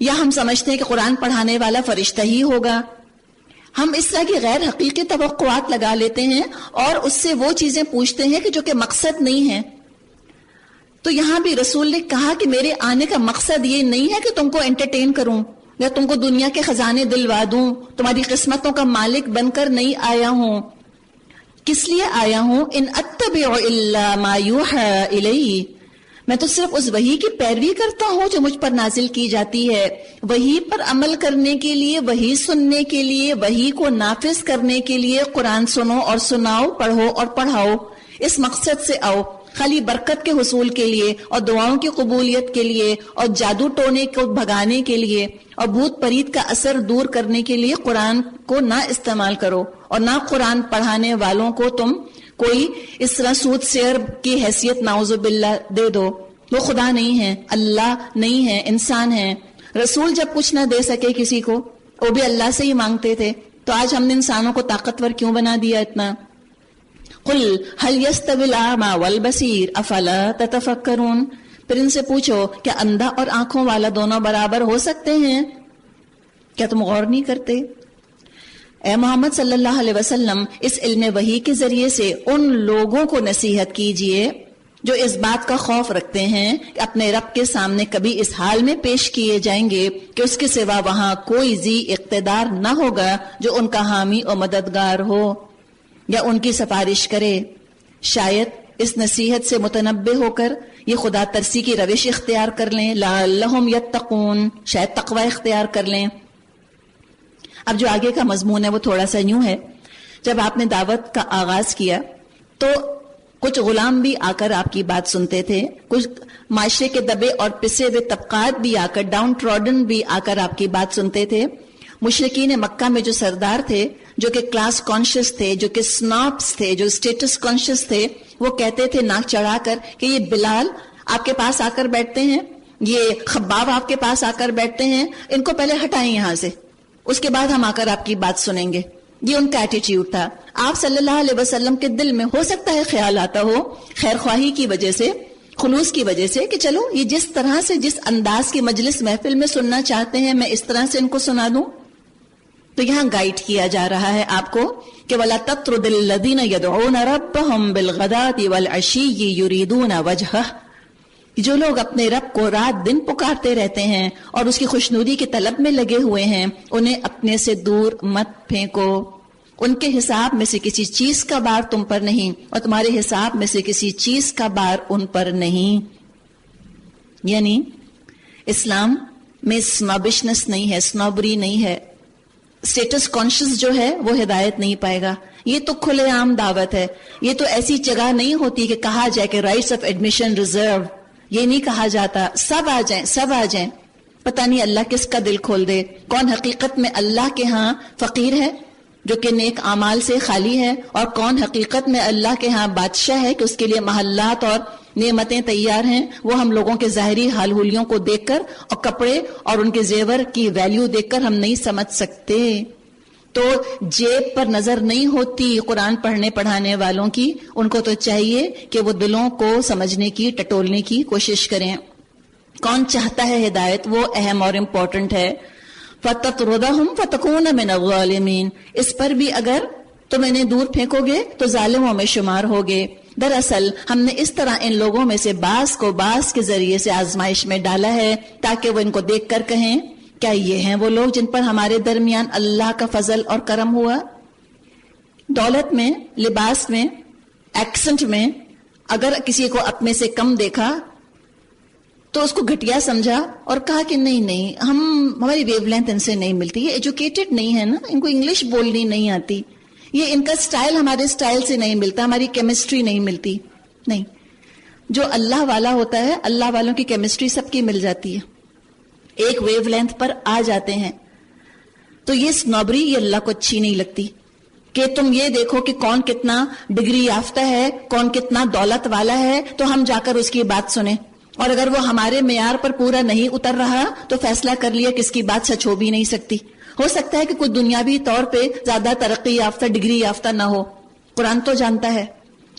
یا ہم سمجھتے ہیں کہ قرآن پڑھانے والا فرشتہ ہی ہوگا. ہم اس طرح کی غیر حقیقی توقعات لگا لیتے ہیں اور اس سے وہ چیزیں پوچھتے ہیں کہ جو کہ مقصد نہیں ہے. تو یہاں بھی رسول نے کہا کہ میرے آنے کا مقصد یہ نہیں ہے کہ تم کو انٹرٹین کروں یا تم کو دنیا کے خزانے دلوا دوں، تمہاری قسمتوں کا مالک بن کر نہیں آیا ہوں. کس لیے آیا ہوں؟ ان اتبع الا ما یوحى الی، میں تو صرف اس وحی کی پیروی کرتا ہوں جو مجھ پر نازل کی جاتی ہے. وحی پر عمل کرنے کے لیے، وحی سننے کے لیے، وحی کو نافذ کرنے کے لیے قرآن سنو اور سناؤ، پڑھو اور پڑھاؤ. اس مقصد سے آؤ، خالی برکت کے حصول کے لیے اور دعاؤں کی قبولیت کے لیے اور جادو ٹونے کو بھگانے کے لیے اور بھوت پریت کا اثر دور کرنے کے لیے قرآن کو نہ استعمال کرو، اور نہ قرآن پڑھانے والوں کو تم کوئی اس طرح سود سیر کی حیثیت نعوذ باللہ دے دو. وہ خدا نہیں ہے، اللہ نہیں ہے، انسان ہے. رسول جب کچھ نہ دے سکے کسی کو، وہ بھی اللہ سے ہی مانگتے تھے، تو آج ہم نے انسانوں کو طاقتور کیوں بنا دیا اتنا؟ قل هل يستوي الاعمى والبصير افلا تتفکرون، پھر ان سے پوچھو کیا اندھا اور آنکھوں والا دونوں برابر ہو سکتے ہیں؟ کیا تم غور نہیں کرتے؟ اے محمد صلی اللہ علیہ وسلم اس علم وحی کے ذریعے سے ان لوگوں کو نصیحت کیجئے جو اس بات کا خوف رکھتے ہیں کہ اپنے رب کے سامنے کبھی اس حال میں پیش کیے جائیں گے کہ اس کے سوا وہاں کوئی ذی اقتدار نہ ہوگا جو ان کا حامی اور مددگار ہو یا ان کی سفارش کرے. شاید اس نصیحت سے متنبہ ہو کر یہ خدا ترسی کی روش اختیار کر لیں، لعلہم یتقون، شاید تقوی اختیار کر لیں. اب جو آگے کا مضمون ہے وہ تھوڑا سا یوں ہے. جب آپ نے دعوت کا آغاز کیا تو کچھ غلام بھی آ کر آپ کی بات سنتے تھے، کچھ معاشرے کے دبے اور پسے ہوئے طبقات بھی آ کر، ڈاؤن ٹراڈن بھی آ کر آپ کی بات سنتے تھے. مشرکین مکہ میں جو سردار تھے، جو کہ کلاس کانشیس تھے، جو کہ سنابس تھے، جو اسٹیٹس کانشیس تھے، وہ کہتے تھے ناک چڑھا کر کہ یہ بلال آپ کے پاس آ کر بیٹھتے ہیں، یہ خباب آپ کے پاس آ کر بیٹھتے ہیں، ان کو پہلے ہٹائیں یہاں سے، اس کے بعد ہم آ کر آپ کی بات سنیں گے. یہ ان کا ایٹیٹیوڈ تھا. آپ صلی اللہ علیہ وسلم کے دل میں ہو سکتا ہے خیال آتا ہو خیر خواہی کی وجہ سے، خلوص کی وجہ سے، کہ چلو یہ جس طرح سے، جس انداز کی مجلس محفل میں سننا چاہتے ہیں میں اس طرح سے ان کو سنا دوں. تو یہاں گائیڈ کیا جا رہا ہے آپ کو کہ وَلَا تَطْرُدِ الَّذِينَ يَدْعُونَ رَبَّهُمْ بِالْغَدَاةِ وَالْعَشِيِّ يُرِيدُونَ وَجْهَهُ، جو لوگ اپنے رب کو رات دن پکارتے رہتے ہیں اور اس کی خوشنودی کی طلب میں لگے ہوئے ہیں، انہیں اپنے سے دور مت پھینکو. ان کے حساب میں سے کسی چیز کا بار تم پر نہیں اور تمہارے حساب میں سے کسی چیز کا بار ان پر نہیں. یعنی اسلام میں سنوبشنس نہیں ہے، سنوبری نہیں ہے. اسٹیٹس کانشیس جو ہے وہ ہدایت نہیں پائے گا. یہ تو کھلے عام دعوت ہے. یہ تو ایسی جگہ نہیں ہوتی کہ کہا جائے کہ رائٹس آف ایڈمیشن ریزرو. یہ نہیں کہا جاتا سب آ جائیں، سب آ جائیں. پتہ نہیں اللہ کس کا دل کھول دے. کون حقیقت میں اللہ کے ہاں فقیر ہے جو کہ نیک اعمال سے خالی ہے، اور کون حقیقت میں اللہ کے ہاں بادشاہ ہے کہ اس کے لیے محلات اور نعمتیں تیار ہیں. وہ ہم لوگوں کے ظاہری حال حولیوں کو دیکھ کر اور کپڑے اور ان کے زیور کی ویلیو دیکھ کر ہم نہیں سمجھ سکتے. تو جیب پر نظر نہیں ہوتی قرآن پڑھنے پڑھانے والوں کی. ان کو تو چاہیے کہ وہ دلوں کو سمجھنے کی، ٹٹولنے کی کوشش کریں. کون چاہتا ہے ہدایت وہ اہم اور امپورٹنٹ ہے. فَتَطْرُدَهُمْ فَتَكُونَ مِنَ الظَّالِمِينَ، اس پر بھی اگر تم انہیں دور پھینکو گے تو ظالموں میں شمار ہوگے. دراصل ہم نے اس طرح ان لوگوں میں سے بعض کو بعض کے ذریعے سے آزمائش میں ڈالا ہے تاکہ وہ ان کو دیکھ کر کہیں کیا یہ ہیں وہ لوگ جن پر ہمارے درمیان اللہ کا فضل اور کرم ہوا. دولت میں، لباس میں، ایکسنٹ میں اگر کسی کو اپنے سے کم دیکھا تو اس کو گھٹیا سمجھا اور کہا کہ نہیں ہماری ویو لینتھ ان سے نہیں ملتی، یہ ایجوکیٹڈ نہیں ہے نا، ان کو انگلش بولنی نہیں آتی، یہ ان کا سٹائل ہمارے سٹائل سے نہیں ملتا، ہماری کیمسٹری نہیں ملتی. نہیں، جو اللہ والا ہوتا ہے، اللہ والوں کی کیمسٹری سب کی مل جاتی ہے، ایک ویو لینتھ پر آ جاتے ہیں. تو یہ سنوبری یہ اللہ کو اچھی نہیں لگتی کہ تم یہ دیکھو کہ کون کتنا ڈگری یافتہ ہے، کون کتنا دولت والا ہے تو ہم جا کر اس کی بات سنیں، اور اگر وہ ہمارے معیار پر پورا نہیں اتر رہا تو فیصلہ کر لیا کہ اس کی بات سچ ہو بھی نہیں سکتی. ہو سکتا ہے کہ کوئی دنیاوی طور پہ زیادہ ترقی یافتہ ڈگری یافتہ نہ ہو. قرآن تو جانتا ہے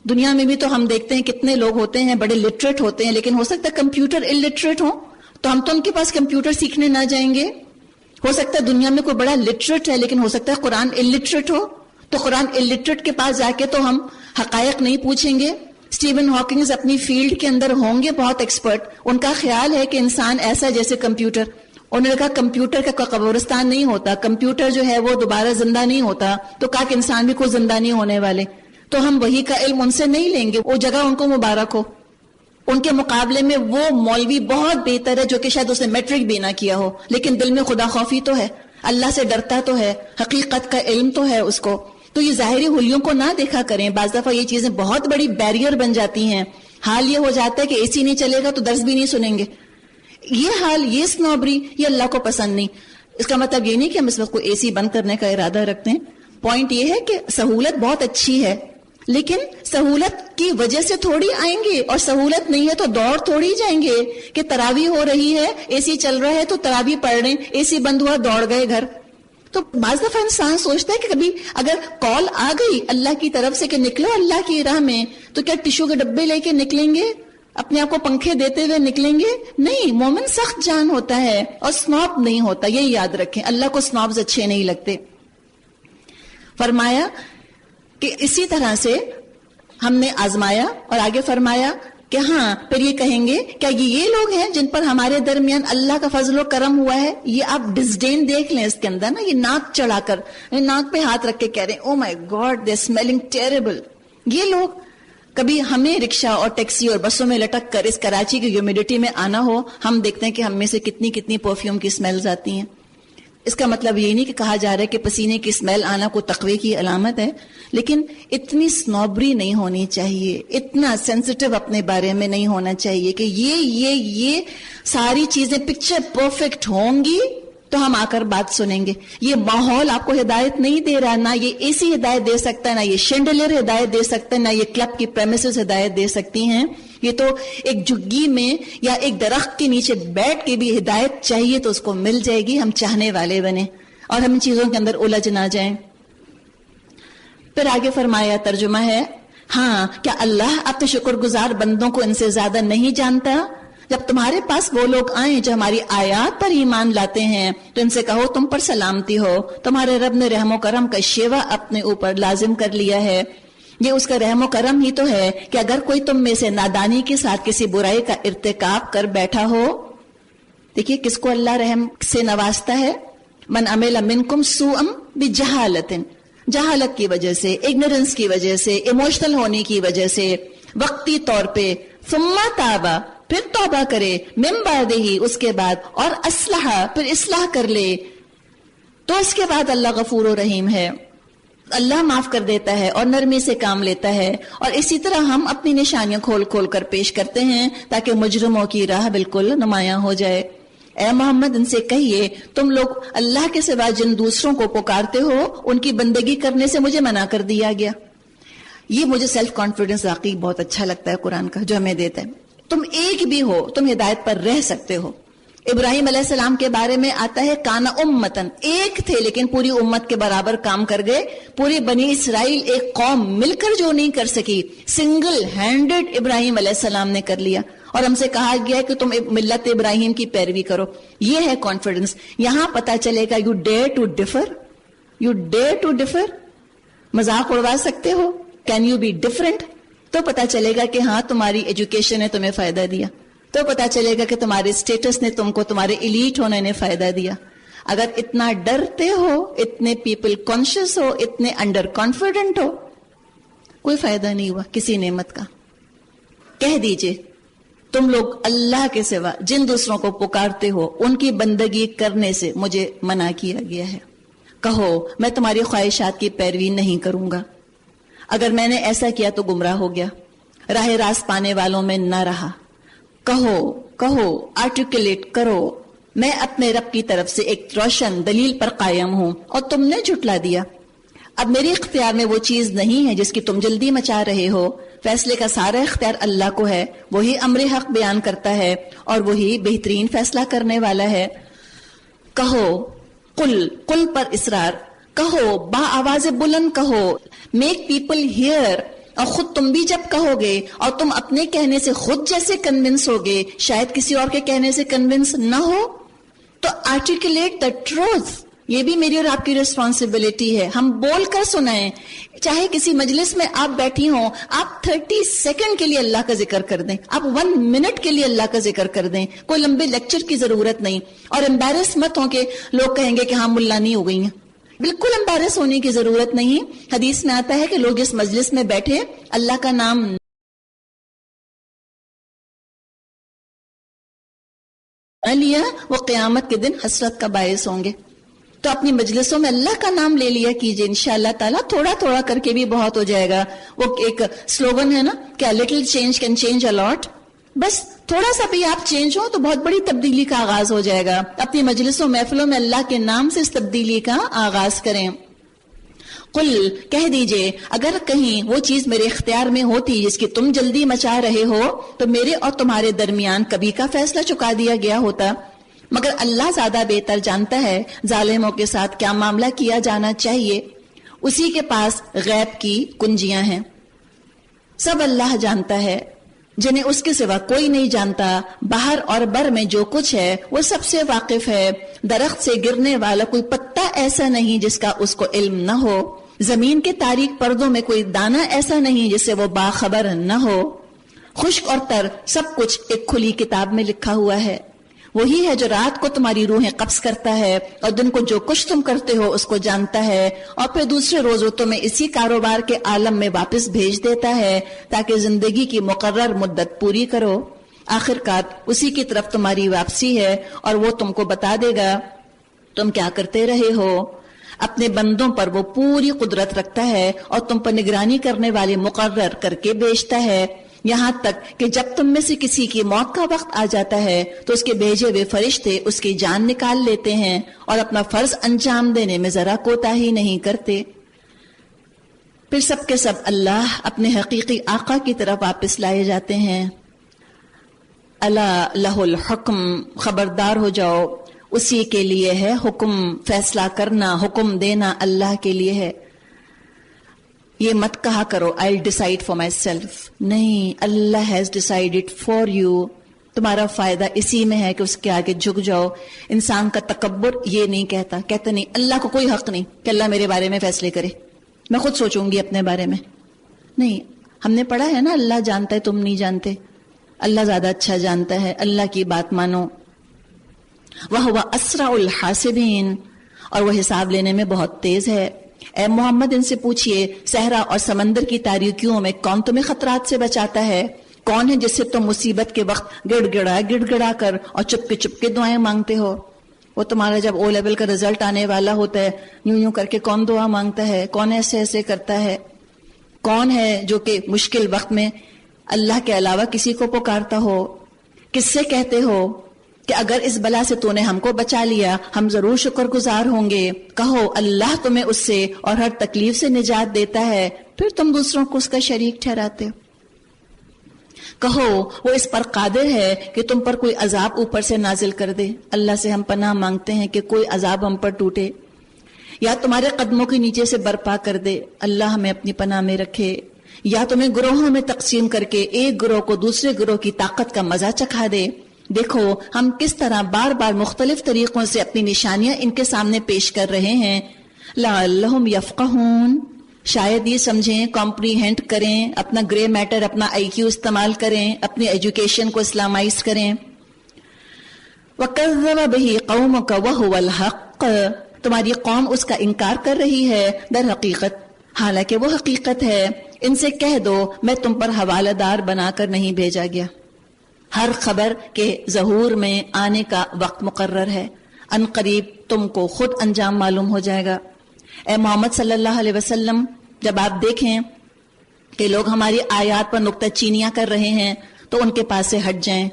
دنیا میں بھی تو ہم دیکھتے ہیں کتنے لوگ ہوتے ہیں بڑے لٹریٹ ہوتے ہیں، لیکن ہو سکتا ہے کمپیوٹر الٹریٹ ہوں تو ہم تو ان کے پاس کمپیوٹر سیکھنے نہ جائیں گے. ہو سکتا ہے دنیا میں کوئی بڑا لٹریٹ ہے لیکن ہو سکتا ہے قرآن الٹریٹ ہو، تو قرآن الٹریٹ کے پاس جا کے تو ہم حقائق نہیں پوچھیں گے. اسٹیون ہاکنگز اپنی فیلڈ کے اندر ہوں گے بہت ایکسپرٹ، ان کا خیال ہے کہ انسان ایسا جیسے کمپیوٹر. انہوں نے کہا کمپیوٹر کا قبرستان نہیں ہوتا، کمپیوٹر جو ہے وہ دوبارہ زندہ نہیں ہوتا، تو کہا کہ انسان بھی کوئی زندہ نہیں ہونے والے. تو ہم وہی کا علم ان سے نہیں لیں گے، وہ جگہ ان کو مبارک ہو. ان کے مقابلے میں وہ مولوی بہت بہتر ہے جو کہ شاید اس نے میٹرک بھی نہ کیا ہو لیکن دل میں خدا خوفی تو ہے، اللہ سے ڈرتا تو ہے، حقیقت کا علم تو ہے اس کو. تو یہ ظاہری حلیوں کو نہ دیکھا کریں، بعض دفعہ یہ چیزیں بہت بڑی بیریئر بن جاتی ہیں. حال یہ ہو جاتا ہے کہ اے سی نہیں چلے گا تو درس بھی نہیں سنیں گے. یہ حال، یہ سنوبری، یہ اللہ کو پسند نہیں. اس کا مطلب یہ نہیں کہ ہم اس وقت کو اے سی بند کرنے کا ارادہ رکھتے ہیں. پوائنٹ یہ ہے کہ سہولت بہت اچھی ہے لیکن سہولت کی وجہ سے تھوڑی آئیں گے، اور سہولت نہیں ہے تو دوڑ تھوڑی جائیں گے کہ تراویح ہو رہی ہے، اے سی چل رہا ہے تو تراویح پڑھ رہے ہیں، اے سی بند ہوا دوڑ گئے گھر. تو بعض دفعہ انسان سوچتا ہے کہ کبھی اگر کال آ گئی اللہ کی طرف سے کہ نکلو اللہ کی راہ میں تو کیا ٹشو کے ڈبے لے کے نکلیں گے، اپنے آپ کو پنکھے دیتے ہوئے نکلیں گے؟ نہیں، مومن سخت جان ہوتا ہے اور سنوب نہیں ہوتا، یہ یاد رکھیں. اللہ کو سنوبز اچھے نہیں لگتے. فرمایا کہ اسی طرح سے ہم نے آزمایا، اور آگے فرمایا کہ ہاں پھر یہ کہیں گے کیا یہ لوگ ہیں جن پر ہمارے درمیان اللہ کا فضل و کرم ہوا ہے. یہ آپ ڈسڈین دیکھ لیں اس کے اندر نا، یہ ناک چڑھا کر ناک پہ ہاتھ رکھ کے کہہ رہے ہیں او مائی گاڈ دے اسمیلنگ ٹیریبل. یہ لوگ کبھی ہمیں رکشہ اور ٹیکسی اور بسوں میں لٹک کر اس کراچی کی ہیومیڈیٹی میں آنا ہو، ہم دیکھتے ہیں کہ ہم میں سے کتنی پرفیوم کی اسمیلز آتی ہیں. اس کا مطلب یہ نہیں کہ کہا جا رہا ہے کہ پسینے کی اسمیل آنا کوئی تقوی کی علامت ہے، لیکن اتنی سنوبری نہیں ہونی چاہیے، اتنا سینسٹیو اپنے بارے میں نہیں ہونا چاہیے کہ یہ ساری چیزیں پکچر پرفیکٹ ہوں گی تو ہم آ کر بات سنیں گے. یہ ماحول آپ کو ہدایت نہیں دے رہا، نہ یہ اے سی ہدایت دے سکتا ہے، نہ یہ شینڈلر ہدایت دے سکتا ہے، نہ یہ کلب کی پریمیسز ہدایت دے سکتی ہیں. یہ تو ایک جھگی میں یا ایک درخت کے نیچے بیٹھ کے بھی ہدایت چاہیے تو اس کو مل جائے گی. ہم چاہنے والے بنیں اور ہم ان چیزوں کے اندر الجھ نہ جائیں. پھر آگے فرمایا، ترجمہ ہے، ہاں کیا اللہ اپنے شکر گزار بندوں کو ان سے زیادہ نہیں جانتا؟ جب تمہارے پاس وہ لوگ آئیں جو ہماری آیات پر ایمان لاتے ہیں تو ان سے کہو تم پر سلامتی ہو، تمہارے رب نے رحم و کرم کا شیوا اپنے اوپر لازم کر لیا ہے. یہ اس کا رحم و کرم ہی تو ہے کہ اگر کوئی تم میں سے نادانی کے ساتھ کسی برائی کا ارتکاب کر بیٹھا ہو. دیکھیے کس کو اللہ رحم سے نوازتا ہے، من عمل منکم سوءا بجہالۃ، جہالت کی وجہ سے، اگنورنس کی وجہ سے، ایموشنل ہونے کی وجہ سے، وقتی طور پہ، ثم تابا، پھر توبہ کرے، من بعدہ، اس کے بعد، اور اصلح، پھر اصلاح کر لے، تو اس کے بعد اللہ غفور و رحیم ہے. اللہ معاف کر دیتا ہے اور نرمی سے کام لیتا ہے. اور اسی طرح ہم اپنی نشانیاں کھول کھول کر پیش کرتے ہیں تاکہ مجرموں کی راہ بالکل نمایاں ہو جائے. اے محمد ان سے کہیے تم لوگ اللہ کے سوا جن دوسروں کو پکارتے ہو ان کی بندگی کرنے سے مجھے منع کر دیا گیا. یہ مجھے سیلف کانفیڈنس واقعی بہت اچھا لگتا ہے قرآن کا جو ہمیں دیتا ہے. تم ایک بھی ہو تم ہدایت پر رہ سکتے ہو. ابراہیم علیہ السلام کے بارے میں آتا ہے کانا امتن، ایک تھے لیکن پوری امت کے برابر کام کر گئے. پوری بنی اسرائیل ایک قوم مل کر جو نہیں کر سکی، سنگل ہینڈڈ ابراہیم علیہ السلام نے کر لیا. اور ہم سے کہا گیا ہے کہ تم ملت ابراہیم کی پیروی کرو. یہ ہے کانفیڈنس. یہاں پتا چلے گا you dare to differ. You dare to differ. مذاق اڑوا سکتے ہو. Can you be different. تو پتا چلے گا کہ ہاں تمہاری ایجوکیشن نے تمہیں فائدہ دیا. تو پتا چلے گا کہ تمہارے اسٹیٹس نے تم کو, تمہارے ایلیٹ ہونے نے فائدہ دیا. اگر اتنا ڈرتے ہو, اتنے پیپل کانشیس ہو, اتنے انڈر کانفیڈنٹ ہو, کوئی فائدہ نہیں ہوا کسی نعمت کا. کہہ دیجئے تم لوگ اللہ کے سوا جن دوسروں کو پکارتے ہو ان کی بندگی کرنے سے مجھے منع کیا گیا ہے. کہو میں تمہاری خواہشات کی پیروی نہیں کروں گا. اگر میں نے ایسا کیا تو گمراہ ہو گیا, راہ راست پانے والوں میں نہ رہا. کہو آرٹیکولیٹ کرو میں اپنے رب کی طرف سے ایک روشن دلیل پر قائم ہوں اور تم نے جھٹلا دیا. اب میرے اختیار میں وہ چیز نہیں ہے جس کی تم جلدی مچا رہے ہو. فیصلے کا سارا اختیار اللہ کو ہے. وہی امر حق بیان کرتا ہے اور وہی بہترین فیصلہ کرنے والا ہے. کہو, قل پر اصرار, کہو با آواز بلند کہو, میک پیپل ہیئر. اور خود تم بھی جب کہو گے اور تم اپنے کہنے سے خود جیسے کنونس ہوگے, شاید کسی اور کے کہنے سے کنونس نہ ہو, تو آرٹیکولیٹ دا ٹروتھ. یہ بھی میری اور آپ کی ریسپانسبلٹی ہے. ہم بول کر سنائیں. چاہے کسی مجلس میں آپ بیٹھی ہوں, آپ 30 سیکنڈ کے لیے اللہ کا ذکر کر دیں, آپ 1 منٹ کے لیے اللہ کا ذکر کر دیں. کوئی لمبے لیکچر کی ضرورت نہیں. اور امبیرس مت ہوں کہ لوگ کہیں گے کہ ہاں ملا نہیں ہو گئی ہیں. بالکل امبیرس ہونے کی ضرورت نہیں. حدیث میں آتا ہے کہ لوگ اس مجلس میں بیٹھے اللہ کا نام نہ لیا, وہ قیامت کے دن حسرت کا باعث ہوں گے. تو اپنی مجلسوں میں اللہ کا نام لے لیا کیجئے. انشاءاللہ تعالیٰ تھوڑا تھوڑا کر کے بھی بہت ہو جائے گا. وہ ایک سلوگن ہے نا کہ a little change can change a lot. بس تھوڑا سا بھی آپ چینج ہو تو بہت بڑی تبدیلی کا آغاز ہو جائے گا. اپنی مجلسوں محفلوں میں اللہ کے نام سے اس تبدیلی کا آغاز کریں. قل کہہ دیجئے اگر کہیں وہ چیز میرے اختیار میں ہوتی جس کی تم جلدی مچا رہے ہو تو میرے اور تمہارے درمیان کبھی کا فیصلہ چکا دیا گیا ہوتا. مگر اللہ زیادہ بہتر جانتا ہے ظالموں کے ساتھ کیا معاملہ کیا جانا چاہیے. اسی کے پاس غیب کی کنجیاں ہیں. سب اللہ جانتا ہے, جنہیں اس کے سوا کوئی نہیں جانتا. باہر اور بر میں جو کچھ ہے وہ سب سے واقف ہے. درخت سے گرنے والا کوئی پتا ایسا نہیں جس کا اس کو علم نہ ہو. زمین کے تاریک پردوں میں کوئی دانہ ایسا نہیں جس سے وہ باخبر نہ ہو. خشک اور تر سب کچھ ایک کھلی کتاب میں لکھا ہوا ہے. وہی ہے جو رات کو تمہاری روحیں قبض کرتا ہے اور دن کو جو کچھ تم کرتے ہو اس کو جانتا ہے, اور پھر دوسرے روز وہ تمہیں اسی کاروبار کے عالم میں واپس بھیج دیتا ہے تاکہ زندگی کی مقرر مدت پوری کرو. آخرکار اسی کی طرف تمہاری واپسی ہے اور وہ تم کو بتا دے گا تم کیا کرتے رہے ہو. اپنے بندوں پر وہ پوری قدرت رکھتا ہے اور تم پر نگرانی کرنے والے مقرر کر کے بھیجتا ہے, یہاں تک کہ جب تم میں سے کسی کی موت کا وقت آ جاتا ہے تو اس کے بھیجے ہوئے فرشتے اس کی جان نکال لیتے ہیں اور اپنا فرض انجام دینے میں ذرا کوتاہی نہیں کرتے. پھر سب کے سب اللہ اپنے حقیقی آقا کی طرف واپس لائے جاتے ہیں. الا لہ الحکم, خبردار ہو جاؤ, اسی کے لیے ہے حکم. فیصلہ کرنا, حکم دینا اللہ کے لیے ہے. یہ مت کہا کرو I'll decide for myself. نہیں, اللہ has decided for you. تمہارا فائدہ اسی میں ہے کہ اس کے آگے جھک جاؤ. انسان کا تکبر یہ نہیں کہتا نہیں اللہ کو کوئی حق نہیں کہ اللہ میرے بارے میں فیصلے کرے, میں خود سوچوں گی اپنے بارے میں. نہیں, ہم نے پڑھا ہے نا اللہ جانتا ہے تم نہیں جانتے. اللہ زیادہ اچھا جانتا ہے. اللہ کی بات مانو. وَهُوَ أَسْرَعُ الْحَاسِبِينَ, اور وہ حساب لینے میں بہت تیز ہے. اے محمد ان سے پوچھئے صحرا اور سمندر کی تاریکیوں میں کون تمہیں خطرات سے بچاتا ہے؟ کون ہے جس سے تم مصیبت کے وقت گڑ گڑا کر اور چپ کے دعائیں مانگتے ہو؟ وہ تمہارا جب او لیول کا رزلٹ آنے والا ہوتا ہے یوں کر کے کون دعا مانگتا ہے؟ کون ایسے کرتا ہے؟ کون ہے جو کہ مشکل وقت میں اللہ کے علاوہ کسی کو پکارتا ہو؟ کس سے کہتے ہو کہ اگر اس بلا سے تو نے ہم کو بچا لیا ہم ضرور شکر گزار ہوں گے؟ کہو اللہ تمہیں اس سے اور ہر تکلیف سے نجات دیتا ہے, پھر تم دوسروں کو اس کا شریک ٹھہراتے ہو. کہو وہ اس پر قادر ہے کہ تم پر کوئی عذاب اوپر سے نازل کر دے. اللہ سے ہم پناہ مانگتے ہیں کہ کوئی عذاب ہم پر ٹوٹے یا تمہارے قدموں کے نیچے سے برپا کر دے. اللہ ہمیں اپنی پناہ میں رکھے. یا تمہیں گروہوں میں تقسیم کر کے ایک گروہ کو دوسرے گروہ کی طاقت کا مزہ چکھا دے. دیکھو ہم کس طرح بار بار مختلف طریقوں سے اپنی نشانیاں ان کے سامنے پیش کر رہے ہیں. لعلہم یفقہون، شاید یہ سمجھیں، کمپریہینڈ کریں، اپنا گرے میٹر، اپنا آئی کیو استعمال کریں، اپنی ایجوکیشن کو اسلامائز کریں. وَكَذَّبَ بِهِ قَوْمُكَ وَهُوَ الْحَقُّ، تمہاری قوم اس کا انکار کر رہی ہے در حقیقت، حالانکہ وہ حقیقت ہے. ان سے کہہ دو میں تم پر حوالہ دار بنا کر نہیں بھیجا گیا. ہر خبر کے ظہور میں آنے کا وقت مقرر ہے، ان قریب تم کو خود انجام معلوم ہو جائے گا. اے محمد صلی اللہ علیہ وسلم، جب آپ دیکھیں کہ لوگ ہماری آیات پر نکتہ چینیاں کر رہے ہیں تو ان کے پاس سے ہٹ جائیں.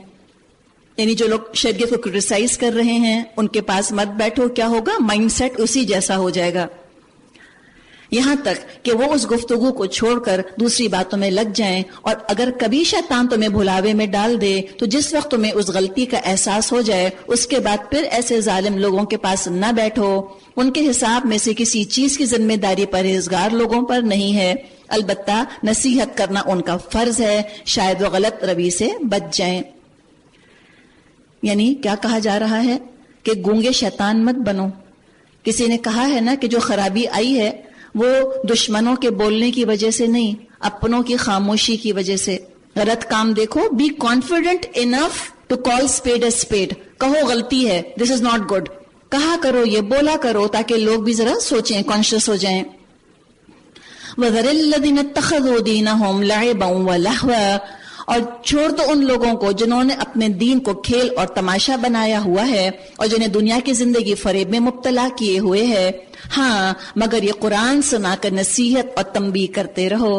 یعنی جو لوگ شریعت کو کرٹیسائز کر رہے ہیں ان کے پاس مت بیٹھو. کیا ہوگا؟ مائنڈ سیٹ اسی جیسا ہو جائے گا. یہاں تک کہ وہ اس گفتگو کو چھوڑ کر دوسری باتوں میں لگ جائیں، اور اگر کبھی شیطان تمہیں بھلاوے میں ڈال دے تو جس وقت تمہیں اس غلطی کا احساس ہو جائے اس کے بعد پھر ایسے ظالم لوگوں کے پاس نہ بیٹھو. ان کے حساب میں سے کسی چیز کی ذمہ داری پرہیزگار لوگوں پر نہیں ہے، البتہ نصیحت کرنا ان کا فرض ہے، شاید وہ غلط روی سے بچ جائیں. یعنی کیا کہا جا رہا ہے کہ گونگے شیطان مت بنو. کسی نے کہا ہے نا کہ جو خرابی آئی ہے وہ دشمنوں کے بولنے کی وجہ سے نہیں، اپنوں کی خاموشی کی وجہ سے. غلط کام دیکھو، be confident enough to call spade a spade. کہو غلطی ہے، دس از ناٹ گڈ، کہا کرو، یہ بولا کرو تاکہ لوگ بھی ذرا سوچیں، کانشیس ہو جائیں. وَذَرِ الَّذِينَ اتَّخَذُوا دِينَهُمْ لَعِبًا وَلَهْوًا، اور چھوڑ دو ان لوگوں کو جنہوں نے اپنے دین کو کھیل اور تماشا بنایا ہوا ہے اور جنہیں دنیا کی زندگی فریب میں مبتلا کیے ہوئے ہے. ہاں مگر یہ قرآن سنا کر نصیحت اور تنبیہ کرتے رہو.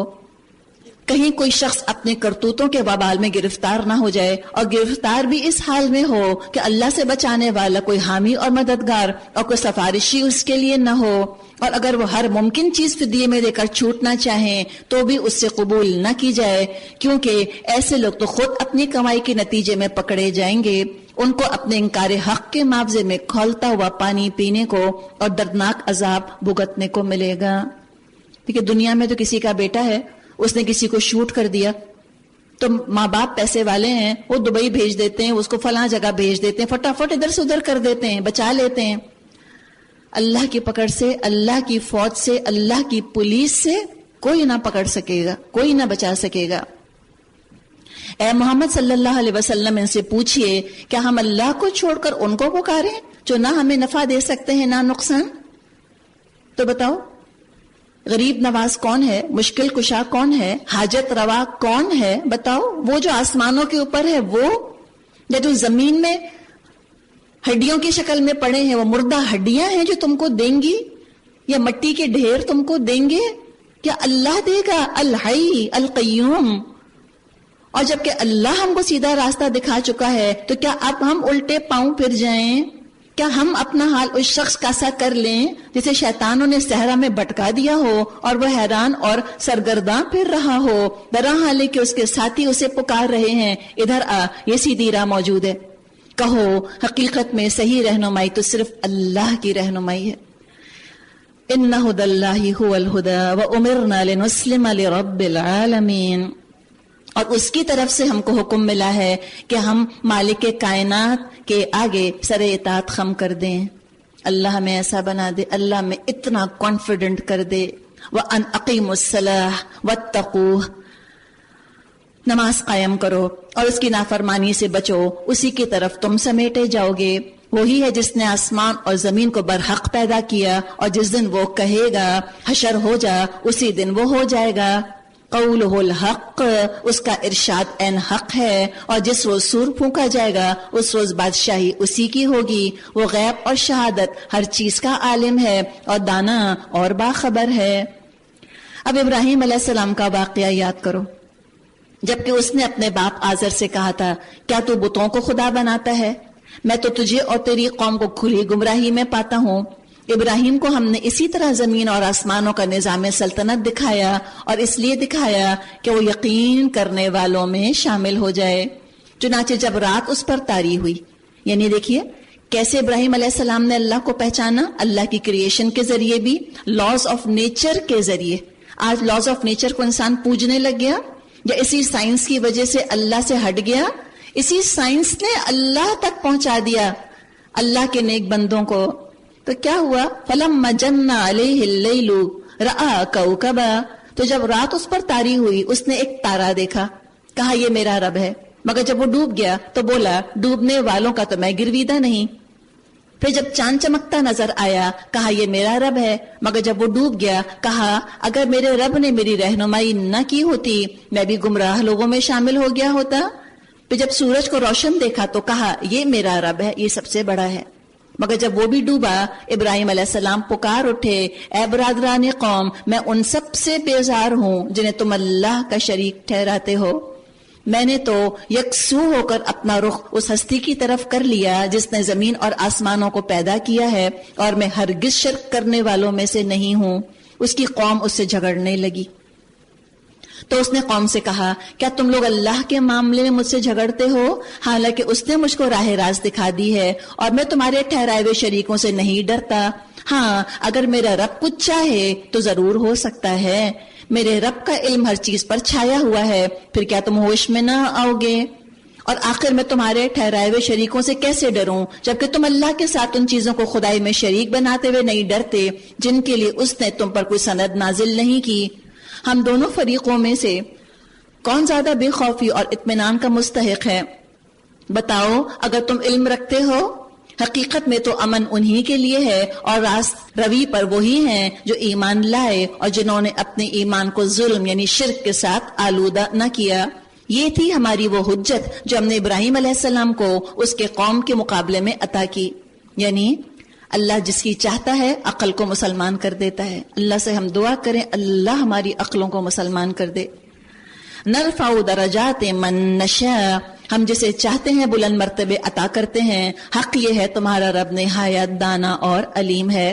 کہیں کوئی شخص اپنے کرتوتوں کے وبال میں گرفتار نہ ہو جائے، اور گرفتار بھی اس حال میں ہو کہ اللہ سے بچانے والا کوئی حامی اور مددگار اور کوئی سفارشی اس کے لیے نہ ہو. اور اگر وہ ہر ممکن چیز فدیے میں دے کر چھوٹنا چاہیں تو بھی اس سے قبول نہ کی جائے، کیونکہ ایسے لوگ تو خود اپنی کمائی کے نتیجے میں پکڑے جائیں گے. ان کو اپنے انکار حق کے معاوضے میں کھولتا ہوا پانی پینے کو اور دردناک عذاب بھگتنے کو ملے گا. کیونکہ دنیا میں تو کسی کا بیٹا ہے، اس نے کسی کو شوٹ کر دیا تو ماں باپ پیسے والے ہیں، وہ دبئی بھیج دیتے ہیں، اس کو فلاں جگہ بھیج دیتے ہیں، فٹافٹ ادھر سے ادھر کر دیتے ہیں، بچا لیتے ہیں. اللہ کی پکڑ سے، اللہ کی فوج سے، اللہ کی پولیس سے کوئی نہ پکڑ سکے گا، کوئی نہ بچا سکے گا. اے محمد صلی اللہ علیہ وسلم ان سے پوچھئے کیا ہم اللہ کو چھوڑ کر ان کو پکاریں جو نہ ہمیں نفع دے سکتے ہیں نہ نقصان؟ تو بتاؤ غریب نواز کون ہے؟ مشکل کشا کون ہے؟ حاجت روا کون ہے؟ بتاؤ. وہ جو آسمانوں کے اوپر ہے وہ، یا جو زمین میں ہڈیوں کی شکل میں پڑے ہیں وہ مردہ ہڈیاں ہیں جو تم کو دیں گی، یا مٹی کے ڈھیر تم کو دیں گے؟ کیا اللہ دے گا؟ الحی القیوم. اور جبکہ اللہ ہم کو سیدھا راستہ دکھا چکا ہے تو کیا اب ہم الٹے پاؤں پھر جائیں؟ کیا ہم اپنا حال اس شخص کا سا کر لیں جسے شیطانوں نے صحرا میں بھٹکا دیا ہو اور وہ حیران اور سرگرداں پھر رہا ہو، درحالے کہ اس کے ساتھی اسے پکار رہے ہیں ادھر آ، یہ سیدھی راہ موجود ہے. کہو حقیقت میں صحیح رہنمائی تو صرف اللہ کی رہنمائی ہے. ان ھدی اللہ ھو الھدی وامرنا لنسلم لرب العالمین. اور اس کی طرف سے ہم کو حکم ملا ہے کہ ہم مالک کائنات کے آگے سر اطاعت خم کر دیں. اللہ ہمیں ایسا بنا دے، اللہ ہمیں اتنا کانفیڈنٹ کر دے. وَأَنْ أَقِيمُوا الصَّلَاةَ وَاتَّقُوهُ، نماز قائم کرو اور اس کی نافرمانی سے بچو، اسی کی طرف تم سمیٹے جاؤ گے. وہی ہے جس نے آسمان اور زمین کو برحق پیدا کیا، اور جس دن وہ کہے گا حشر ہو جا، اسی دن وہ ہو جائے گا. قولہ الحق، اس کا ارشاد عین حق ہے. اور جس روز سور پھونکا جائے گا اس روز بادشاہی اسی کی ہوگی. وہ غیب اور شہادت ہر چیز کا عالم ہے اور دانا اور باخبر ہے. اب ابراہیم علیہ السلام کا واقعہ یاد کرو. جبکہ اس نے اپنے باپ آزر سے کہا تھا کیا تو بتوں کو خدا بناتا ہے؟ میں تو تجھے اور تیری قوم کو کھلی گمراہی میں پاتا ہوں. ابراہیم کو ہم نے اسی طرح زمین اور آسمانوں کا نظام سلطنت دکھایا، اور اس لیے دکھایا کہ وہ یقین کرنے والوں میں شامل ہو جائے. چنانچہ جب رات اس پر طاری ہوئی، یعنی دیکھیے کیسے ابراہیم علیہ السلام نے اللہ کو پہچانا، اللہ کی کریشن کے ذریعے بھی، لاز آف نیچر کے ذریعے. آج لاز آف نیچر کو انسان پوجنے لگ گیا، یا اسی سائنس کی وجہ سے اللہ سے ہٹ گیا؟ اسی سائنس نے اللہ تک پہنچا دیا اللہ کے نیک بندوں کو. تو کیا ہوا؟ فَلَمَّا جَنَّ عَلَيْهِ اللَّيْلُ رَأَىٰ كَوْكَبًا، تو جب رات اس پر طاری ہوئی اس نے ایک تارا دیکھا، کہا یہ میرا رب ہے. مگر جب وہ ڈوب گیا تو بولا ڈوبنے والوں کا تو میں گرویدہ نہیں. پھر جب چاند چمکتا نظر آیا کہا یہ میرا رب ہے. مگر جب وہ ڈوب گیا کہا اگر میرے رب نے میری رہنمائی نہ کی ہوتی میں بھی گمراہ لوگوں میں شامل ہو گیا ہوتا. پھر جب سورج کو روشن دیکھا تو کہا یہ میرا رب ہے، یہ سب سے بڑا ہے. مگر جب وہ بھی ڈوبا ابراہیم علیہ السلام پکار اٹھے، اے برادران قوم میں ان سب سے بیزار ہوں جنہیں تم اللہ کا شریک ٹھہراتے ہو. میں نے تو یکسو ہو کر اپنا رخ اس ہستی کی طرف کر لیا جس نے زمین اور آسمانوں کو پیدا کیا ہے، اور میں ہرگز شرک کرنے والوں میں سے نہیں ہوں. اس کی قوم اس سے جھگڑنے لگی تو اس نے قوم سے کہا کیا تم لوگ اللہ کے معاملے میں مجھ سے جھگڑتے ہو، حالانکہ اس نے مجھ کو راہ راست دکھا دی ہے، اور میں تمہارے ٹھہرائے ہوئے شریکوں سے نہیں ڈرتا. ہاں اگر میرا رب کچھ چاہے تو ضرور ہو سکتا ہے. میرے رب کا علم ہر چیز پر چھایا ہوا ہے، پھر کیا تم ہوش میں نہ آؤ گے؟ اور آخر میں تمہارے ٹھہرائے ہوئے شریکوں سے کیسے ڈروں جبکہ تم اللہ کے ساتھ ان چیزوں کو خدائی میں شریک بناتے ہوئے نہیں ڈرتے جن کے لیے اس نے تم پر کوئی سند نازل نہیں کی. ہم دونوں فریقوں میں سے کون زیادہ بے خوفی اور اطمینان کا مستحق ہے؟ بتاؤ اگر تم علم رکھتے ہو. حقیقت میں تو امن انہی کے لیے ہے اور راست روی پر وہی ہیں جو ایمان لائے اور جنہوں نے اپنے ایمان کو ظلم یعنی شرک کے ساتھ آلودہ نہ کیا. یہ تھی ہماری وہ حجت جو ہم نے ابراہیم علیہ السلام کو اس کے قوم کے مقابلے میں عطا کی. یعنی اللہ جس کی چاہتا ہے عقل کو مسلمان کر دیتا ہے. اللہ سے ہم دعا کریں اللہ ہماری عقلوں کو مسلمان کر دے. نرفع درجات من نشاء، ہم جسے چاہتے ہیں بلند مرتبے عطا کرتے ہیں. حق یہ ہے تمہارا رب نہایت دانا اور علیم ہے.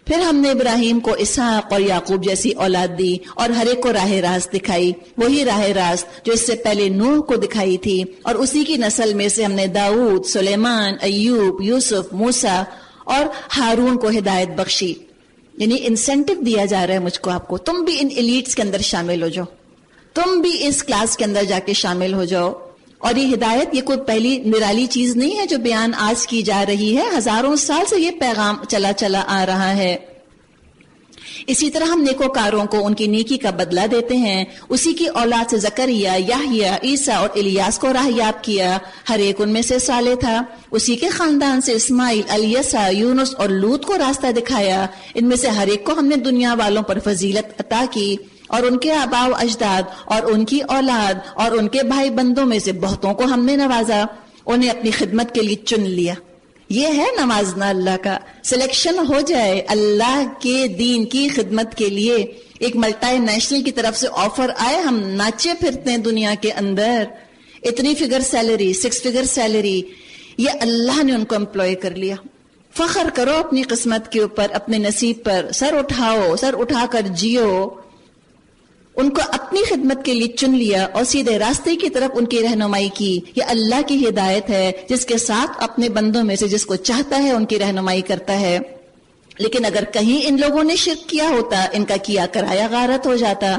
پھر ہم نے ابراہیم کو اسحاق اور یعقوب جیسی اولاد دی اور ہر ایک کو راہ راست دکھائی، وہی راہ راست جو اس سے پہلے نوح کو دکھائی تھی، اور اسی کی نسل میں سے ہم نے داؤد، سلیمان، ایوب، یوسف، موسیٰ اور ہارون کو ہدایت بخشی. یعنی انسینٹو دیا جا رہا ہے مجھ کو، آپ کو، تم بھی ان ایلیٹس کے اندر شامل ہو جاؤ، تم بھی اس کلاس کے اندر جا کے شامل ہو جاؤ. اور یہ ہدایت یہ کوئی پہلی نرالی چیز نہیں ہے جو بیان آج کی جا رہی ہے، ہزاروں سال سے یہ پیغام چلا آ رہا ہے. اسی طرح ہم نیکوکاروں کو ان کی نیکی کا بدلہ دیتے ہیں. اسی کی اولاد سے زکریا، یحییٰ، عیسیٰ اور الیاس کو راہ یاب کیا، ہر ایک ان میں سے صالح تھا. اسی کے خاندان سے اسماعیل، الیسع، یونس اور لوط کو راستہ دکھایا. ان میں سے ہر ایک کو ہم نے دنیا والوں پر فضیلت عطا کی، اور ان کے آباء و اجداد اور ان کی اولاد اور ان کے بھائی بندوں میں سے بہتوں کو ہم نے نوازا، انہیں اپنی خدمت کے لیے چن لیا. یہ ہے نوازنا اللہ کا. سلیکشن ہو جائے اللہ کے دین کی خدمت کے لیے، ایک ملٹی نیشنل کی طرف سے آفر آئے، ہم ناچے پھرتے ہیں دنیا کے اندر، اتنی فگر سیلری، 6 فگر سیلری، یہ اللہ نے ان کو امپلوائے کر لیا. فخر کرو اپنی قسمت کے اوپر، اپنے نصیب پر، سر اٹھاؤ، سر اٹھا کر جیو. ان کو اپنی خدمت کے لیے چن لیا اور سیدھے راستے کی طرف ان کی رہنمائی کی. یہ اللہ کی ہدایت ہے جس کے ساتھ اپنے بندوں میں سے جس کو چاہتا ہے ان کی رہنمائی کرتا ہے. لیکن اگر کہیں ان لوگوں نے شرک کیا ہوتا ان کا کیا کرایا غارت ہو جاتا.